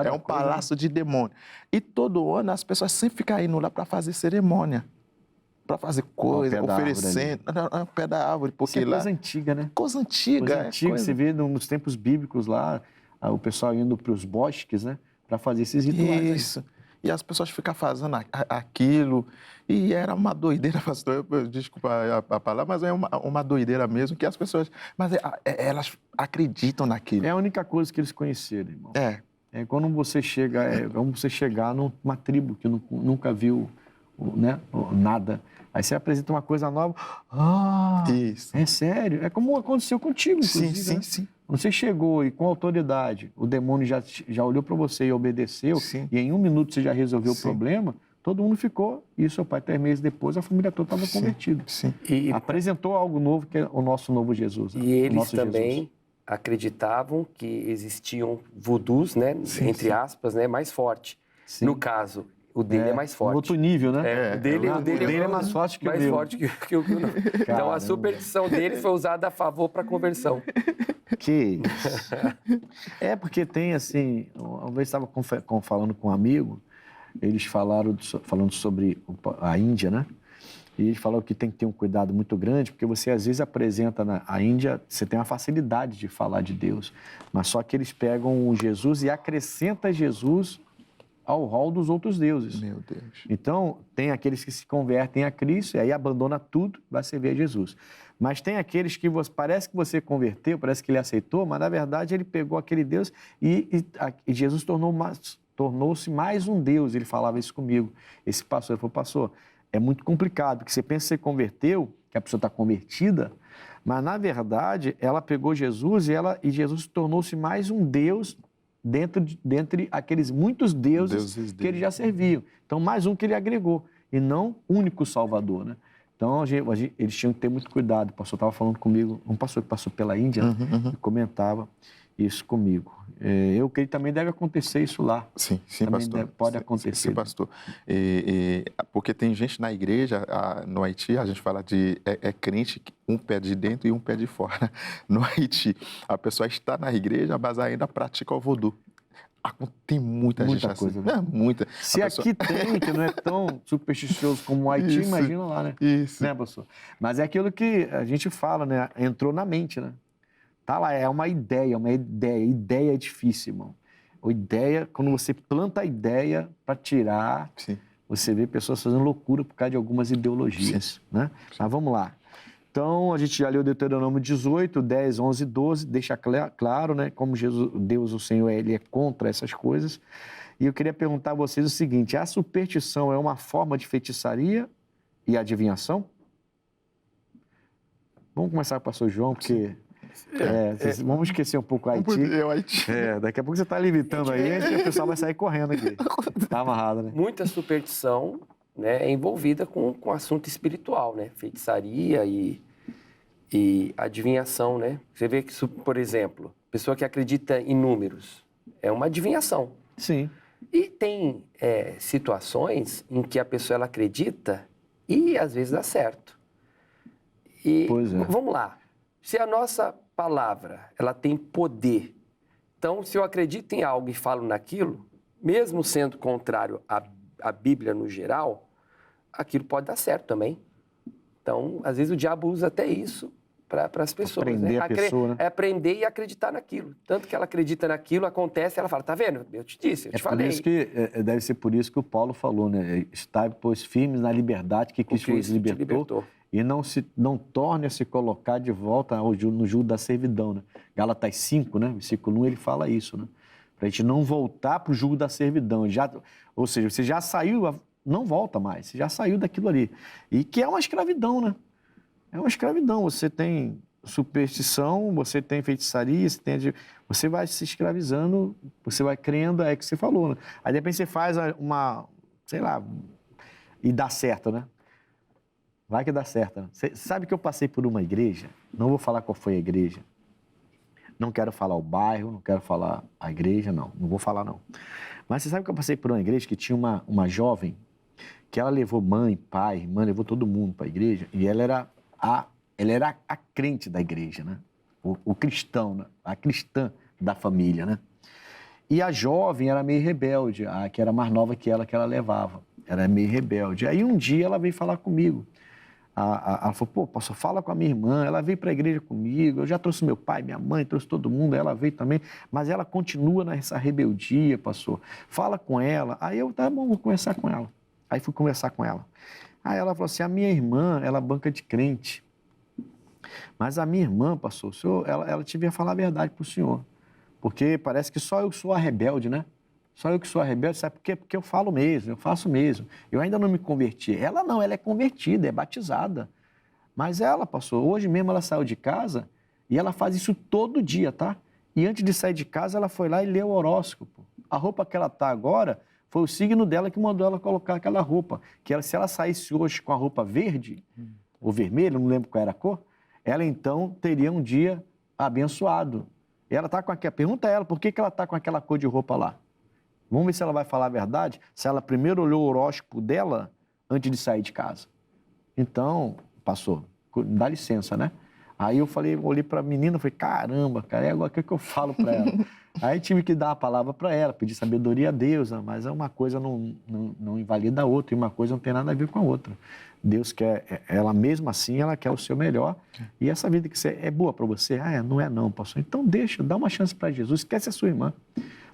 é um palácio de demônio. E todo ano as pessoas sempre ficam indo lá para fazer cerimônia, para fazer coisa, oferecendo ao pé da árvore. Porque isso é lá... coisa antiga, né? Coisa antiga. Você vê nos tempos bíblicos lá, o pessoal indo para os bosques, né? Para fazer esses rituais. Isso. E as pessoas ficam fazendo aquilo. E era uma doideira, pastor. Desculpa a palavra, mas é uma doideira mesmo que as pessoas... Mas elas acreditam naquilo. É a única coisa que eles conheceram, irmão. É quando você chega, como você chegar numa tribo que nunca viu, né, nada. Aí você apresenta uma coisa nova. Isso. É sério? É como aconteceu contigo, inclusive. Né? Sim. Você chegou e com autoridade, o demônio já olhou para você e obedeceu, Sim. e em 1 minuto você já resolveu Sim. o problema, todo mundo ficou, e seu pai, 3 meses depois, a família toda estava convertida. Sim. E apresentou algo novo, que é o nosso novo Jesus. E eles nosso também Jesus. acreditavam que existiam voodoos, né, entre aspas, né, mais forte. Sim. No caso, o dele é mais forte. Outro nível, né? O dele é mais forte que o meu. forte que o meu. Então, a superstição dele foi usada a favor para a conversão. Que isso. Porque tem, assim, uma vez estava falando com um amigo, eles falando sobre a Índia, né? E eles falaram que tem que ter um cuidado muito grande, porque você às vezes apresenta a Índia, você tem uma facilidade de falar de Deus, mas só que eles pegam o Jesus e acrescentam Jesus ao rol dos outros deuses. Meu Deus. Então, tem aqueles que se convertem a Cristo e aí abandona tudo, vai servir a Jesus. Mas tem aqueles que parece que você converteu, parece que ele aceitou, mas na verdade ele pegou aquele Deus e Jesus tornou-se mais um Deus. Ele falava isso comigo. Esse pastor, ele falou, pastor, é muito complicado, porque você pensa que você converteu, que a pessoa está convertida, mas na verdade ela pegou Jesus e Jesus tornou-se mais um Deus dentre aqueles muitos deuses que ele já serviam. Então, mais um que ele agregou, e não único Salvador, né? Então, eles tinham que ter muito cuidado. O pastor estava falando comigo, um pastor que passou pela Índia, e comentava isso comigo. Eu creio que também deve acontecer isso lá. Sim, também pastor. Pode acontecer. Sim, pastor. Porque tem gente na igreja, no Haiti, a gente fala de crente, um pé de dentro e um pé de fora. No Haiti, a pessoa está na igreja, mas ainda pratica o voodoo. Tem muita gente coisa, assim. Muita. Se aqui tem, que não é tão supersticioso como o Haiti, imagina lá, né? Isso. Né, pastor? Mas é aquilo que a gente fala, né? Entrou na mente, né? Tá lá, é uma ideia. Ideia é difícil, irmão. Quando você planta a ideia para tirar,Sim. Você vê pessoas fazendo loucura por causa de algumas ideologias, né? Mas vamos lá. Então, a gente já leu Deuteronômio 18, 10, 11, 12, deixa claro, né, como Deus, o Senhor, ele é contra essas coisas. E eu queria perguntar a vocês o seguinte, a superstição é uma forma de feitiçaria e adivinhação? Vamos começar com o pastor João, porque... vamos esquecer um pouco o Haiti. Daqui a pouco você está limitando aí, e o pessoal vai sair correndo aqui. Tá amarrado, né? Muita superstição, né, é envolvida com assunto espiritual, né? Feitiçaria e adivinhação, né? Você vê que, por exemplo, pessoa que acredita em números, é uma adivinhação. Sim. E tem situações em que a pessoa ela acredita e às vezes dá certo. E Pois é. Vamos lá. Se a nossa palavra ela tem poder, então se eu acredito em algo e falo naquilo, mesmo sendo contrário à Bíblia no geral, aquilo pode dar certo também. Então, às vezes o diabo usa até isso para as pessoas. Aprender a pessoa, né? É aprender e acreditar naquilo. Tanto que ela acredita naquilo, acontece, ela fala, tá vendo? Eu te disse, eu te falei. Deve ser por isso que o Paulo falou, né? Estai, pois, firmes na liberdade que Cristo vos libertou. E não torne a se colocar de volta no jugo da servidão, né? Gálatas 5, né? Versículo 1, ele fala isso, né? Para a gente não voltar para o jugo da servidão. Ou seja, você já saiu, não volta mais, você já saiu daquilo ali. E que é uma escravidão, né? É uma escravidão. Você tem superstição, você tem feitiçaria, você vai se escravizando, você vai crendo, é que você falou, né? Aí de repente você faz e dá certo, né? Vai que dá certo. Né? Você sabe que eu passei por uma igreja, não vou falar qual foi a igreja, Não quero falar o bairro, não quero falar a igreja, não vou falar não. Mas você sabe que eu passei por uma igreja que tinha uma jovem que ela levou mãe, pai, irmã, levou todo mundo para a igreja e ela era a crente da igreja, né? O cristão, né? A cristã da família, né? E a jovem era meio rebelde, a que era mais nova que ela levava. Era meio rebelde. Aí um dia ela veio falar comigo. Ela falou, pô, pastor, fala com a minha irmã, ela veio para a igreja comigo, eu já trouxe meu pai, minha mãe, trouxe todo mundo, ela veio também, mas ela continua nessa rebeldia, pastor. Fala com ela. Aí eu, tá bom, vou conversar com ela. Aí fui conversar com ela. Aí ela falou assim, a minha irmã, ela banca de crente. Mas a minha irmã, pastor, o senhor, ela devia falar a verdade para o senhor. Porque parece que só eu sou a rebelde, né? Só eu que sou a rebelde, sabe por quê? Porque eu falo mesmo, eu faço mesmo. Eu ainda não me converti. Ela não, ela é convertida, é batizada. Mas ela, pastor, hoje mesmo ela saiu de casa e ela faz isso todo dia, tá? E antes de sair de casa, ela foi lá e leu o horóscopo. A roupa que ela tá agora foi o signo dela que mandou ela colocar aquela roupa. Que ela, se ela saísse hoje com a roupa verde ou vermelha, não lembro qual era a cor, ela então teria um dia abençoado. E ela tá com aquela... Pergunta a ela por que ela tá com aquela cor de roupa lá. Vamos ver se ela vai falar a verdade, se ela primeiro olhou o horóscopo dela antes de sair de casa. Então, pastor, dá licença, né? Aí eu falei, olhei para a menina e falei, caramba, cara, e agora o que eu falo para ela? Aí tive que dar a palavra para ela, pedir sabedoria a Deus, mas uma coisa não invalida a outra, e uma coisa não tem nada a ver com a outra. Deus quer, ela mesmo assim, ela quer o seu melhor, e essa vida que você é boa para você? Não é não, pastor. Então deixa, dá uma chance para Jesus, esquece a sua irmã.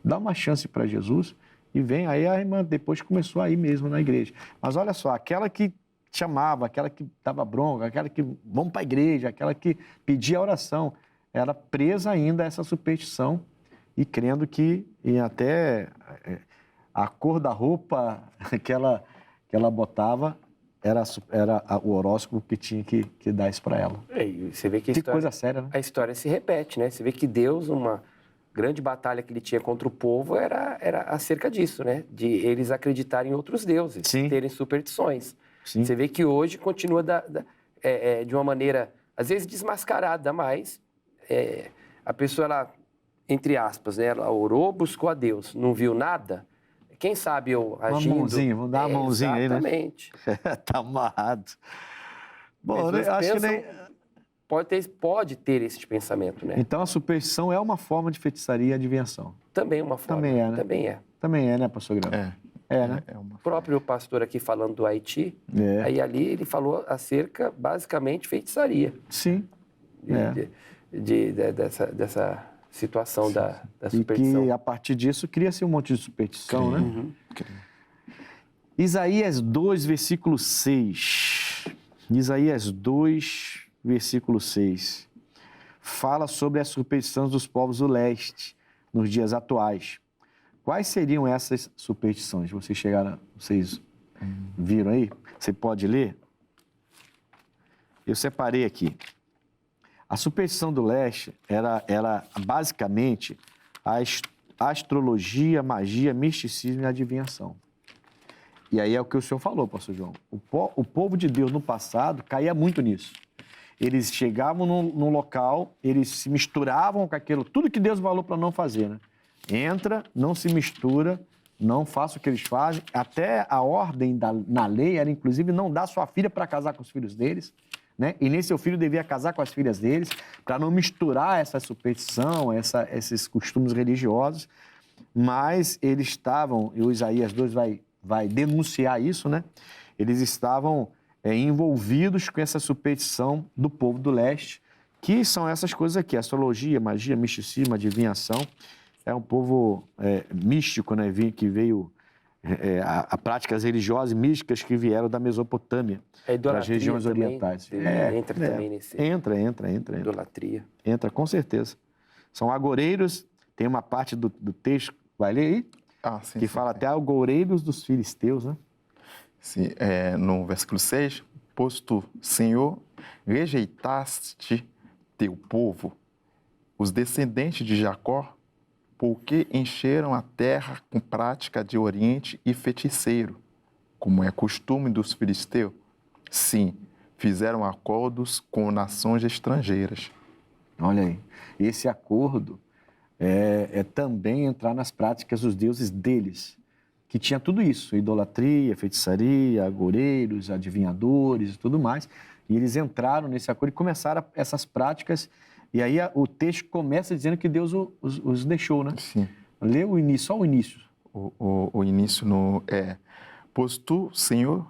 Dá uma chance para Jesus e vem. Aí a irmã depois começou a ir mesmo na igreja. Mas olha só, aquela que chamava, aquela que dava bronca, aquela que vamos para a igreja, aquela que pedia oração, era presa ainda a essa superstição e crendo que até a cor da roupa que ela botava era o horóscopo que tinha que dar isso para ela. E você vê que coisa séria, né? A história se repete, né? Você vê que Deus, uma grande batalha que ele tinha contra o povo era acerca disso, né? De eles acreditarem em outros deuses, Sim. terem superstições. Sim. Você vê que hoje continua de uma maneira, às vezes desmascarada, mas a pessoa, ela, entre aspas, né? Ela orou, buscou a Deus, não viu nada. Quem sabe eu agindo... Uma mãozinha, vamos dar uma mãozinha aí, né? Exatamente. Tá amarrado. Bom, eu acho que nem... Pode ter esse pensamento, né? Então a superstição é uma forma de feitiçaria e adivinhação. Também é uma forma. Também é, né? Também é. Também é, né, pastor Grão? É, né? O próprio pastor aqui falando do Haiti, aí ali ele falou acerca, basicamente, feitiçaria. Sim. Dessa situação da E superstição. que a partir disso cria-se um monte de superstição, né? Uhum. Isaías 2, versículo 6. Isaías 2, versículo 6. Fala sobre as superstições dos povos do leste nos dias atuais. Quais seriam essas superstições? Vocês viram aí? Você pode ler? Eu separei aqui. A superstição do leste era basicamente a astrologia, magia, misticismo e adivinhação. E aí é o que o senhor falou, pastor João. O povo de Deus no passado caía muito nisso. Eles chegavam num local, eles se misturavam com aquilo, tudo que Deus falou para não fazer, né? Entra, não se mistura, não faça o que eles fazem. Até a ordem na lei era, inclusive, não dar sua filha para casar com os filhos deles, né? E nem seu filho devia casar com as filhas deles, para não misturar essa superstição, esses costumes religiosos. Mas eles estavam, e o Isaías 2 vai denunciar isso, né? Eles estavam envolvidos com essa superstição do povo do leste, que são essas coisas aqui, astrologia, magia, misticismo, adivinhação. É um povo místico, né? Que veio a práticas religiosas e místicas que vieram da Mesopotâmia, das regiões orientais. Entra também nesse... Entra. Idolatria. Entra, com certeza. São agoreiros, tem uma parte do texto, vai ler aí? Sim, que fala até agoreiros dos filisteus, né? Sim, no versículo 6, pois tu, Senhor, rejeitaste teu povo, os descendentes de Jacó, porque encheram a terra com prática de oriente e feiticeiro, como é costume dos filisteus. Sim, fizeram acordos com nações estrangeiras. Olha aí, esse acordo é também entrar nas práticas dos deuses deles, que tinha tudo isso, idolatria, feitiçaria, agoureiros, adivinhadores e tudo mais. E eles entraram nesse acordo e começaram essas práticas. E aí o texto começa dizendo que Deus os deixou, né? Sim. Lê o início, só o início. O início pois tu, Senhor,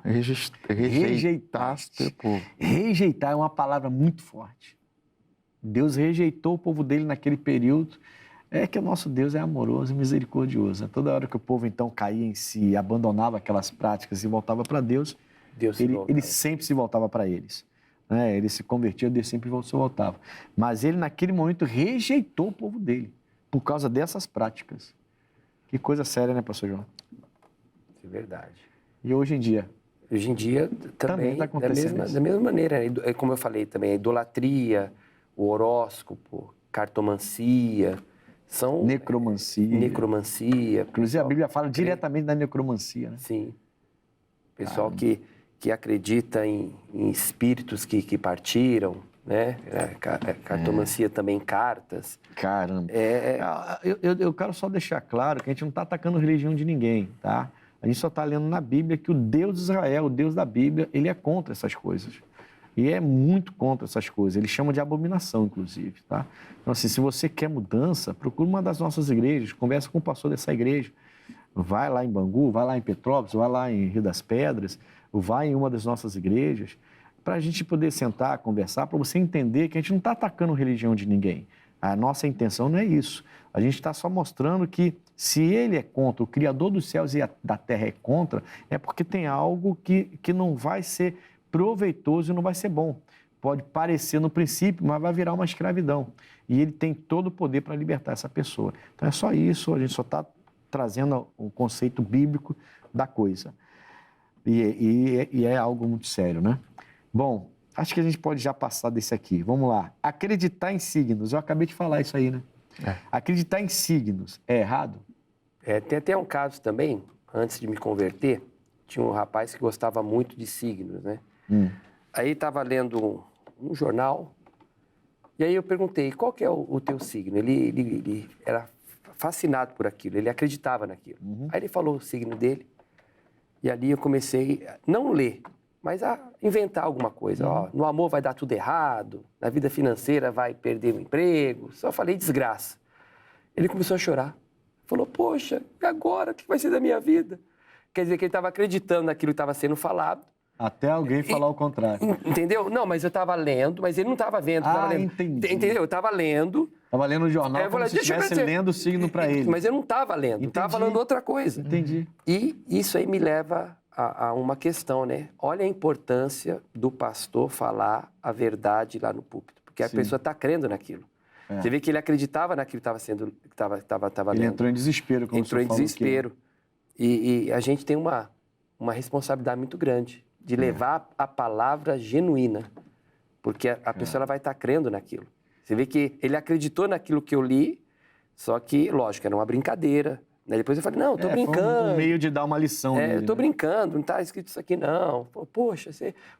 rejeitaste o povo. Rejeitar é uma palavra muito forte. Deus rejeitou o povo dele naquele período. É que o nosso Deus é amoroso e misericordioso. Toda hora que o povo então caía em si, abandonava aquelas práticas e voltava para Deus, ele sempre se voltava para eles. Né? Ele se convertia, Deus sempre se voltava. Mas ele naquele momento rejeitou o povo dele por causa dessas práticas. Que coisa séria, né, pastor João? É verdade. E hoje em dia? Hoje em dia também está acontecendo da mesma maneira. Como eu falei também, a idolatria, o horóscopo, cartomancia, são... Necromancia. Inclusive a Bíblia fala diretamente da necromancia, né? Sim. Pessoal que acredita em espíritos que partiram, né? Cartomancia também, cartas. Caramba. Eu quero só deixar claro que a gente não está atacando a religião de ninguém, tá? A gente só está lendo na Bíblia que o Deus de Israel, o Deus da Bíblia, ele é contra essas coisas. E é muito contra essas coisas. Ele chama de abominação, inclusive, tá? Então, assim, se você quer mudança, procura uma das nossas igrejas, conversa com o pastor dessa igreja. Vai lá em Bangu, vai lá em Petrópolis, vai lá em Rio das Pedras, vai em uma das nossas igrejas, para a gente poder sentar, conversar, para você entender que a gente não está atacando a religião de ninguém. A nossa intenção não é isso. A gente está só mostrando que se ele é contra, o Criador dos céus e da terra é contra, é porque tem algo que não vai ser proveitoso e não vai ser bom. Pode parecer no princípio, mas vai virar uma escravidão. E ele tem todo o poder para libertar essa pessoa. Então é só isso, a gente só está trazendo o conceito bíblico da coisa. E é algo muito sério, né? Bom, acho que a gente pode já passar desse aqui. Vamos lá. Acreditar em signos. Eu acabei de falar isso aí, né? Acreditar em signos é errado? Tem até um caso também, antes de me converter, tinha um rapaz que gostava muito de signos, né? Aí estava lendo um jornal, e aí eu perguntei, qual que é o teu signo? Ele era fascinado por aquilo, ele acreditava naquilo. Aí ele falou o signo dele, e ali eu comecei, não ler, mas a inventar alguma coisa. Ó, no amor vai dar tudo errado, na vida financeira vai perder o emprego, só falei desgraça. Ele começou a chorar. Falou, poxa, e agora? O que vai ser da minha vida? Quer dizer que ele estava acreditando naquilo que estava sendo falado. Até alguém falar o contrário. Entendeu? Não, mas eu estava lendo, mas ele não estava vendo. Entendi. Entendeu? Eu estava lendo. Estava lendo o jornal como se estivesse lendo o signo para ele. Mas eu não estava lendo, estava falando outra coisa. Entendi. E isso aí me leva a uma questão, né? Olha a importância do pastor falar a verdade lá no púlpito, porque a pessoa está crendo naquilo. Você vê que ele acreditava naquilo que estava sendo, que estava lendo. Ele entrou em desespero. Entrou em desespero. E a gente tem uma responsabilidade muito grande de levar a palavra genuína, porque a pessoa ela vai estar crendo naquilo. Você vê que ele acreditou naquilo que eu li, só que, lógico, era uma brincadeira. Né? Depois eu falei, não, eu tô brincando. Foi um meio de dar uma lição nele, eu tô brincando, não tá escrito isso aqui, não. Poxa,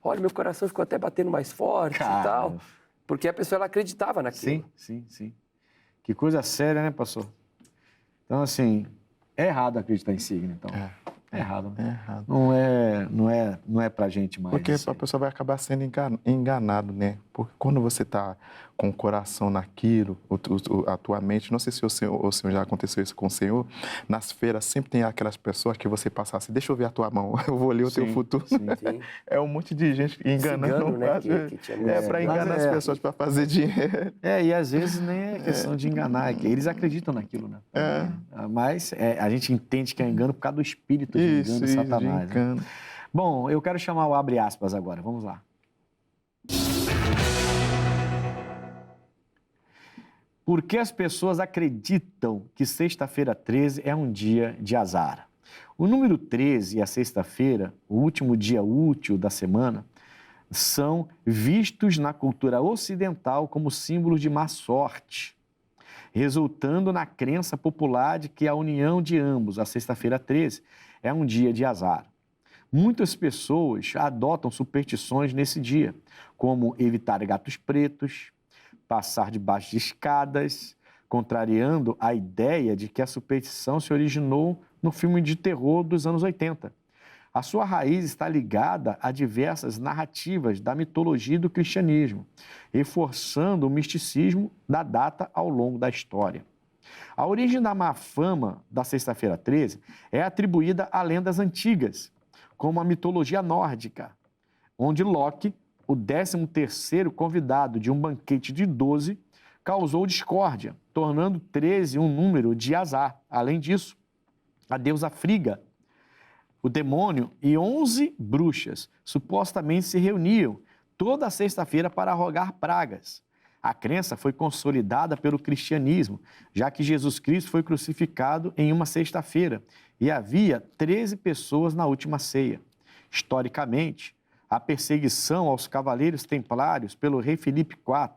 olha, meu coração ficou até batendo mais forte e tal. Porque a pessoa ela acreditava naquilo. Sim. Que coisa séria, né, pastor? Então, assim, é errado acreditar em signo, então. É errado, né? É errado. Não é pra gente mais. Porque a pessoa vai acabar sendo enganado, né? Porque quando você tá com o coração naquilo, a tua mente, não sei se o senhor já aconteceu isso com o senhor, nas feiras sempre tem aquelas pessoas que você passa assim, deixa eu ver a tua mão, eu vou ler o teu futuro. Sim. É um monte de gente enganando. Né? Para enganar as pessoas, para fazer dinheiro. E às vezes nem é questão de enganar, é que eles acreditam naquilo, né? Mas a gente entende que é engano por causa do espírito de engano de Satanás. Né? Bom, eu quero chamar o abre aspas agora, vamos lá. Por que as pessoas acreditam que sexta-feira 13 é um dia de azar? O número 13 e a sexta-feira, o último dia útil da semana, são vistos na cultura ocidental como símbolos de má sorte, resultando na crença popular de que a união de ambos, a sexta-feira 13, é um dia de azar. Muitas pessoas adotam superstições nesse dia, como evitar gatos pretos, passar debaixo de escadas, contrariando a ideia de que a superstição se originou no filme de terror dos anos 80. A sua raiz está ligada a diversas narrativas da mitologia e do cristianismo, reforçando o misticismo da data ao longo da história. A origem da má fama da Sexta-feira 13 é atribuída a lendas antigas, como a mitologia nórdica, onde Loki, o 13º convidado de um banquete de 12, causou discórdia, tornando 13 um número de azar. Além disso, a deusa Frigga, o demônio e 11 bruxas supostamente se reuniam toda sexta-feira para rogar pragas. A crença foi consolidada pelo cristianismo, já que Jesus Cristo foi crucificado em uma sexta-feira e havia 13 pessoas na última ceia. Historicamente, a perseguição aos cavaleiros templários pelo rei Filipe IV,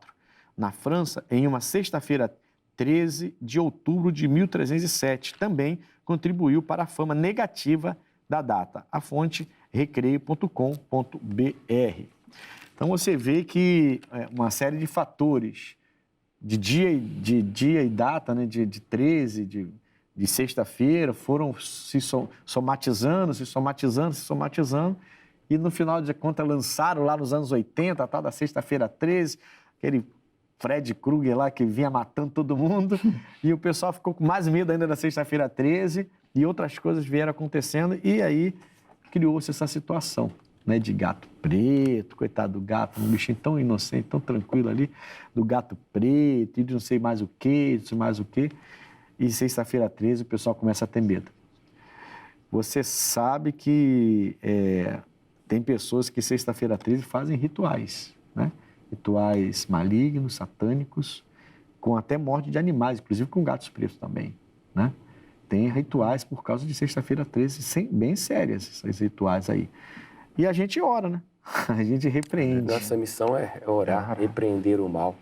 na França, em uma sexta-feira 13 de outubro de 1307, também contribuiu para a fama negativa da data. A fonte recreio.com.br. Então você vê que uma série de fatores de dia e data, né, de 13, de sexta-feira, foram se somatizando, e no final de contas lançaram lá nos anos 80, a tal da sexta-feira 13, aquele Fred Krueger lá que vinha matando todo mundo, e o pessoal ficou com mais medo ainda da sexta-feira 13, e outras coisas vieram acontecendo, e aí criou-se essa situação, né, de gato preto, coitado do gato, um bichinho tão inocente, tão tranquilo ali, do gato preto, e de não sei mais o quê, e sexta-feira 13 o pessoal começa a ter medo. Você sabe que tem pessoas que sexta-feira 13 fazem rituais, né? Rituais malignos, satânicos, com até morte de animais, inclusive com gatos pretos também, né? Tem rituais por causa de sexta-feira 13, bem sérias, esses rituais aí. E a gente ora, né? A gente repreende. Nossa missão é orar, repreender o mal.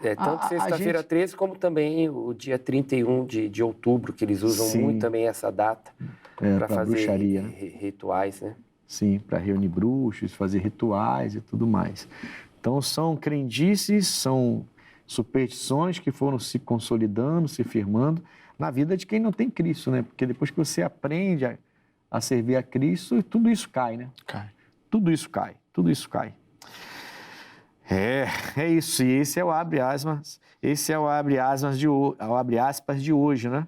Tanto sexta-feira 13, como também o dia 31 de outubro, que eles usam muito também essa data para fazer bruxaria, né? Rituais, né? Sim, para reunir bruxos, fazer rituais e tudo mais. Então, são crendices, são superstições que foram se consolidando, se firmando na vida de quem não tem Cristo, né? Porque depois que você aprende a servir a Cristo, tudo isso cai, né? Tudo isso cai. É isso, e esse é o abre aspas de hoje, né?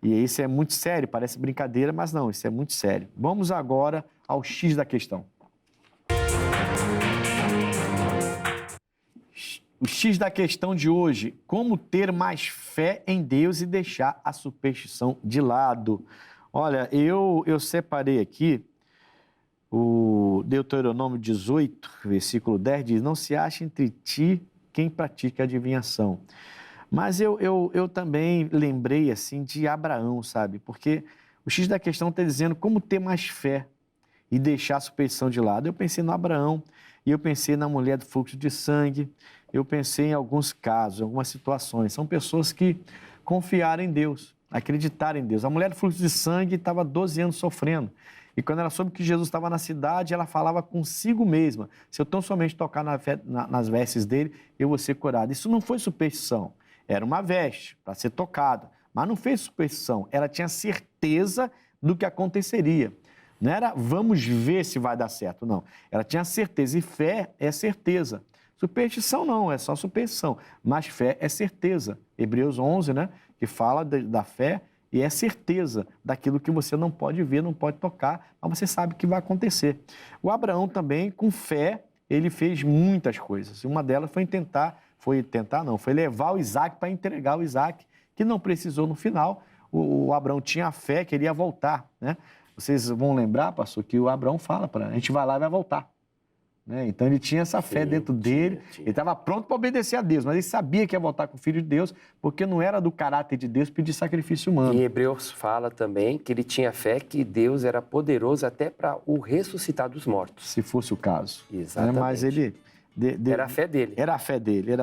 E isso é muito sério, parece brincadeira, mas não, isso é muito sério. Vamos agora ao X da questão. O X da questão de hoje: como ter mais fé em Deus e deixar a superstição de lado? Olha, eu separei aqui o Deuteronômio 18, versículo 10, diz: não se ache entre ti quem pratica adivinhação. Mas eu também lembrei, assim, de Abraão, sabe? Porque o X da questão está dizendo como ter mais fé e deixar a superstição de lado. Eu pensei no Abraão, e eu pensei na mulher do fluxo de sangue, eu pensei em alguns casos, algumas situações. São pessoas que confiaram em Deus, acreditaram em Deus. A mulher do fluxo de sangue estava 12 anos sofrendo. E quando ela soube que Jesus estava na cidade, ela falava consigo mesma: se eu tão somente tocar nas vestes dele, eu vou ser curada. Isso não foi superstição. Era uma veste para ser tocada, mas não fez superstição. Ela tinha certeza do que aconteceria. Não era vamos ver se vai dar certo, não. Ela tinha certeza, e fé é certeza. Superstição não, é só superstição, mas fé é certeza. Hebreus 11, né, que fala da fé, e é certeza daquilo que você não pode ver, não pode tocar, mas você sabe que vai acontecer. O Abraão também, com fé, ele fez muitas coisas. Uma delas foi levar o Isaac para entregar o Isaac, que não precisou no final. O Abraão tinha fé que ele ia voltar, né? Vocês vão lembrar, pastor, que o Abraão fala para a gente vai lá e vai voltar. Né? Então ele tinha essa fé dentro dele, ele estava pronto para obedecer a Deus, mas ele sabia que ia voltar com o Filho de Deus, porque não era do caráter de Deus pedir sacrifício humano. E Hebreus fala também que ele tinha fé que Deus era poderoso até para o ressuscitar dos mortos. Se fosse o caso. Exatamente. Mas ele... Era a fé dele. Era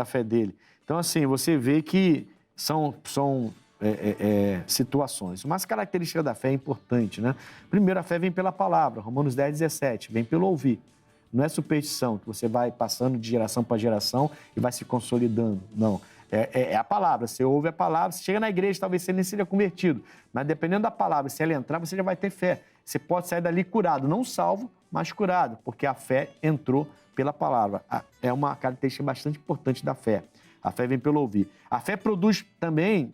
a fé dele. Então, assim, você vê que são situações. Mas característica da fé é importante, né? Primeiro, a fé vem pela palavra, Romanos 10, 17, vem pelo ouvir. Não é superstição, que você vai passando de geração para geração e vai se consolidando. Não. É a palavra. Você ouve a palavra, você chega na igreja, talvez você nem seja convertido. Mas dependendo da palavra, se ela entrar, você já vai ter fé. Você pode sair dali curado, não salvo, mas curado, porque a fé entrou pela palavra. É uma característica bastante importante da fé. A fé vem pelo ouvir. A fé produz também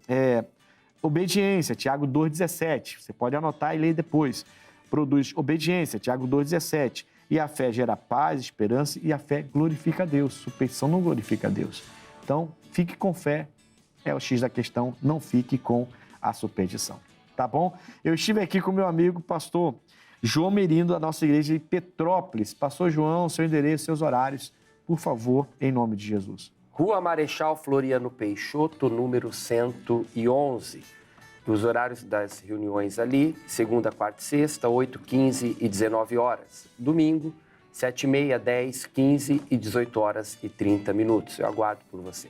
obediência, Tiago 2,17. Você pode anotar e ler depois. Produz obediência, Tiago 2,17. E a fé gera paz, esperança, e a fé glorifica a Deus. Superstição não glorifica a Deus. Então, fique com fé, é o X da questão, não fique com a superstição. Tá bom? Eu estive aqui com meu amigo, pastor João Merindo, da nossa igreja de Petrópolis. Pastor João, seu endereço, seus horários, por favor, em nome de Jesus. Rua Marechal Floriano Peixoto, número 111. Os horários das reuniões ali, segunda, quarta e sexta, 8, 15 e 19 horas. Domingo, 7h30, 10, 15 e 18 horas e 30 minutos. Eu aguardo por você.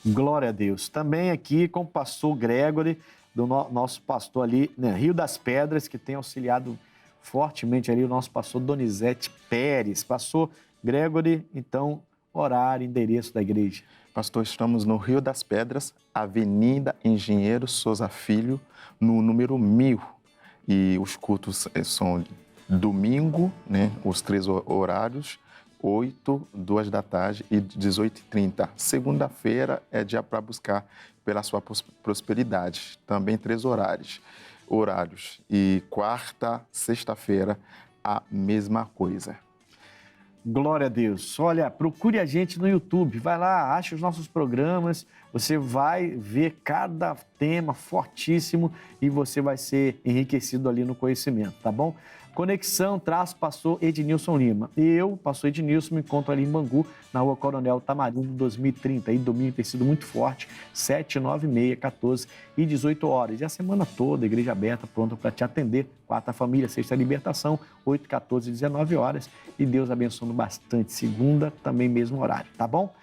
Glória a Deus. Também aqui com o pastor Gregory, do nosso pastor ali, né, Rio das Pedras, que tem auxiliado fortemente ali o nosso pastor Donizete Pérez. Pastor Gregory, então, horário, endereço da igreja. Pastor, estamos no Rio das Pedras, Avenida Engenheiro Souza Filho, no número 1000. E os cultos são domingo, né, os 3 horários, 8, 2 da tarde e 18h30. Segunda-feira é dia para buscar pela sua prosperidade. Também 3 horários. E quarta, sexta-feira, a mesma coisa. Glória a Deus. Olha, procure a gente no YouTube. Vai lá, acha os nossos programas. Você vai ver cada tema fortíssimo e você vai ser enriquecido ali no conhecimento, tá bom? Conexão pastor Ednilson Lima. E eu, pastor Ednilson, me encontro ali em Bangu, na Rua Coronel Tamarindo, 2030. E domingo tem sido muito forte, 7, 9, meia, 14 e 18 horas. E a semana toda, a igreja aberta, pronta para te atender. Quarta família, sexta libertação, 8, 14 e 19 horas. E Deus abençoando bastante. Segunda, também mesmo horário, tá bom?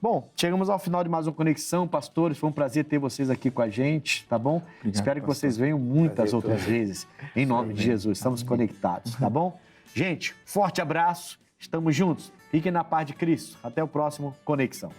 Bom, chegamos ao final de mais uma Conexão, pastores. Foi um prazer ter vocês aqui com a gente, tá bom? Obrigado, Espero que pastor. vocês venham muitas Prazer outras todo. vezes. Em nome de Jesus, estamos conectados, tá bom? Gente, forte abraço, estamos juntos. Fiquem na paz de Cristo. Até o próximo Conexão.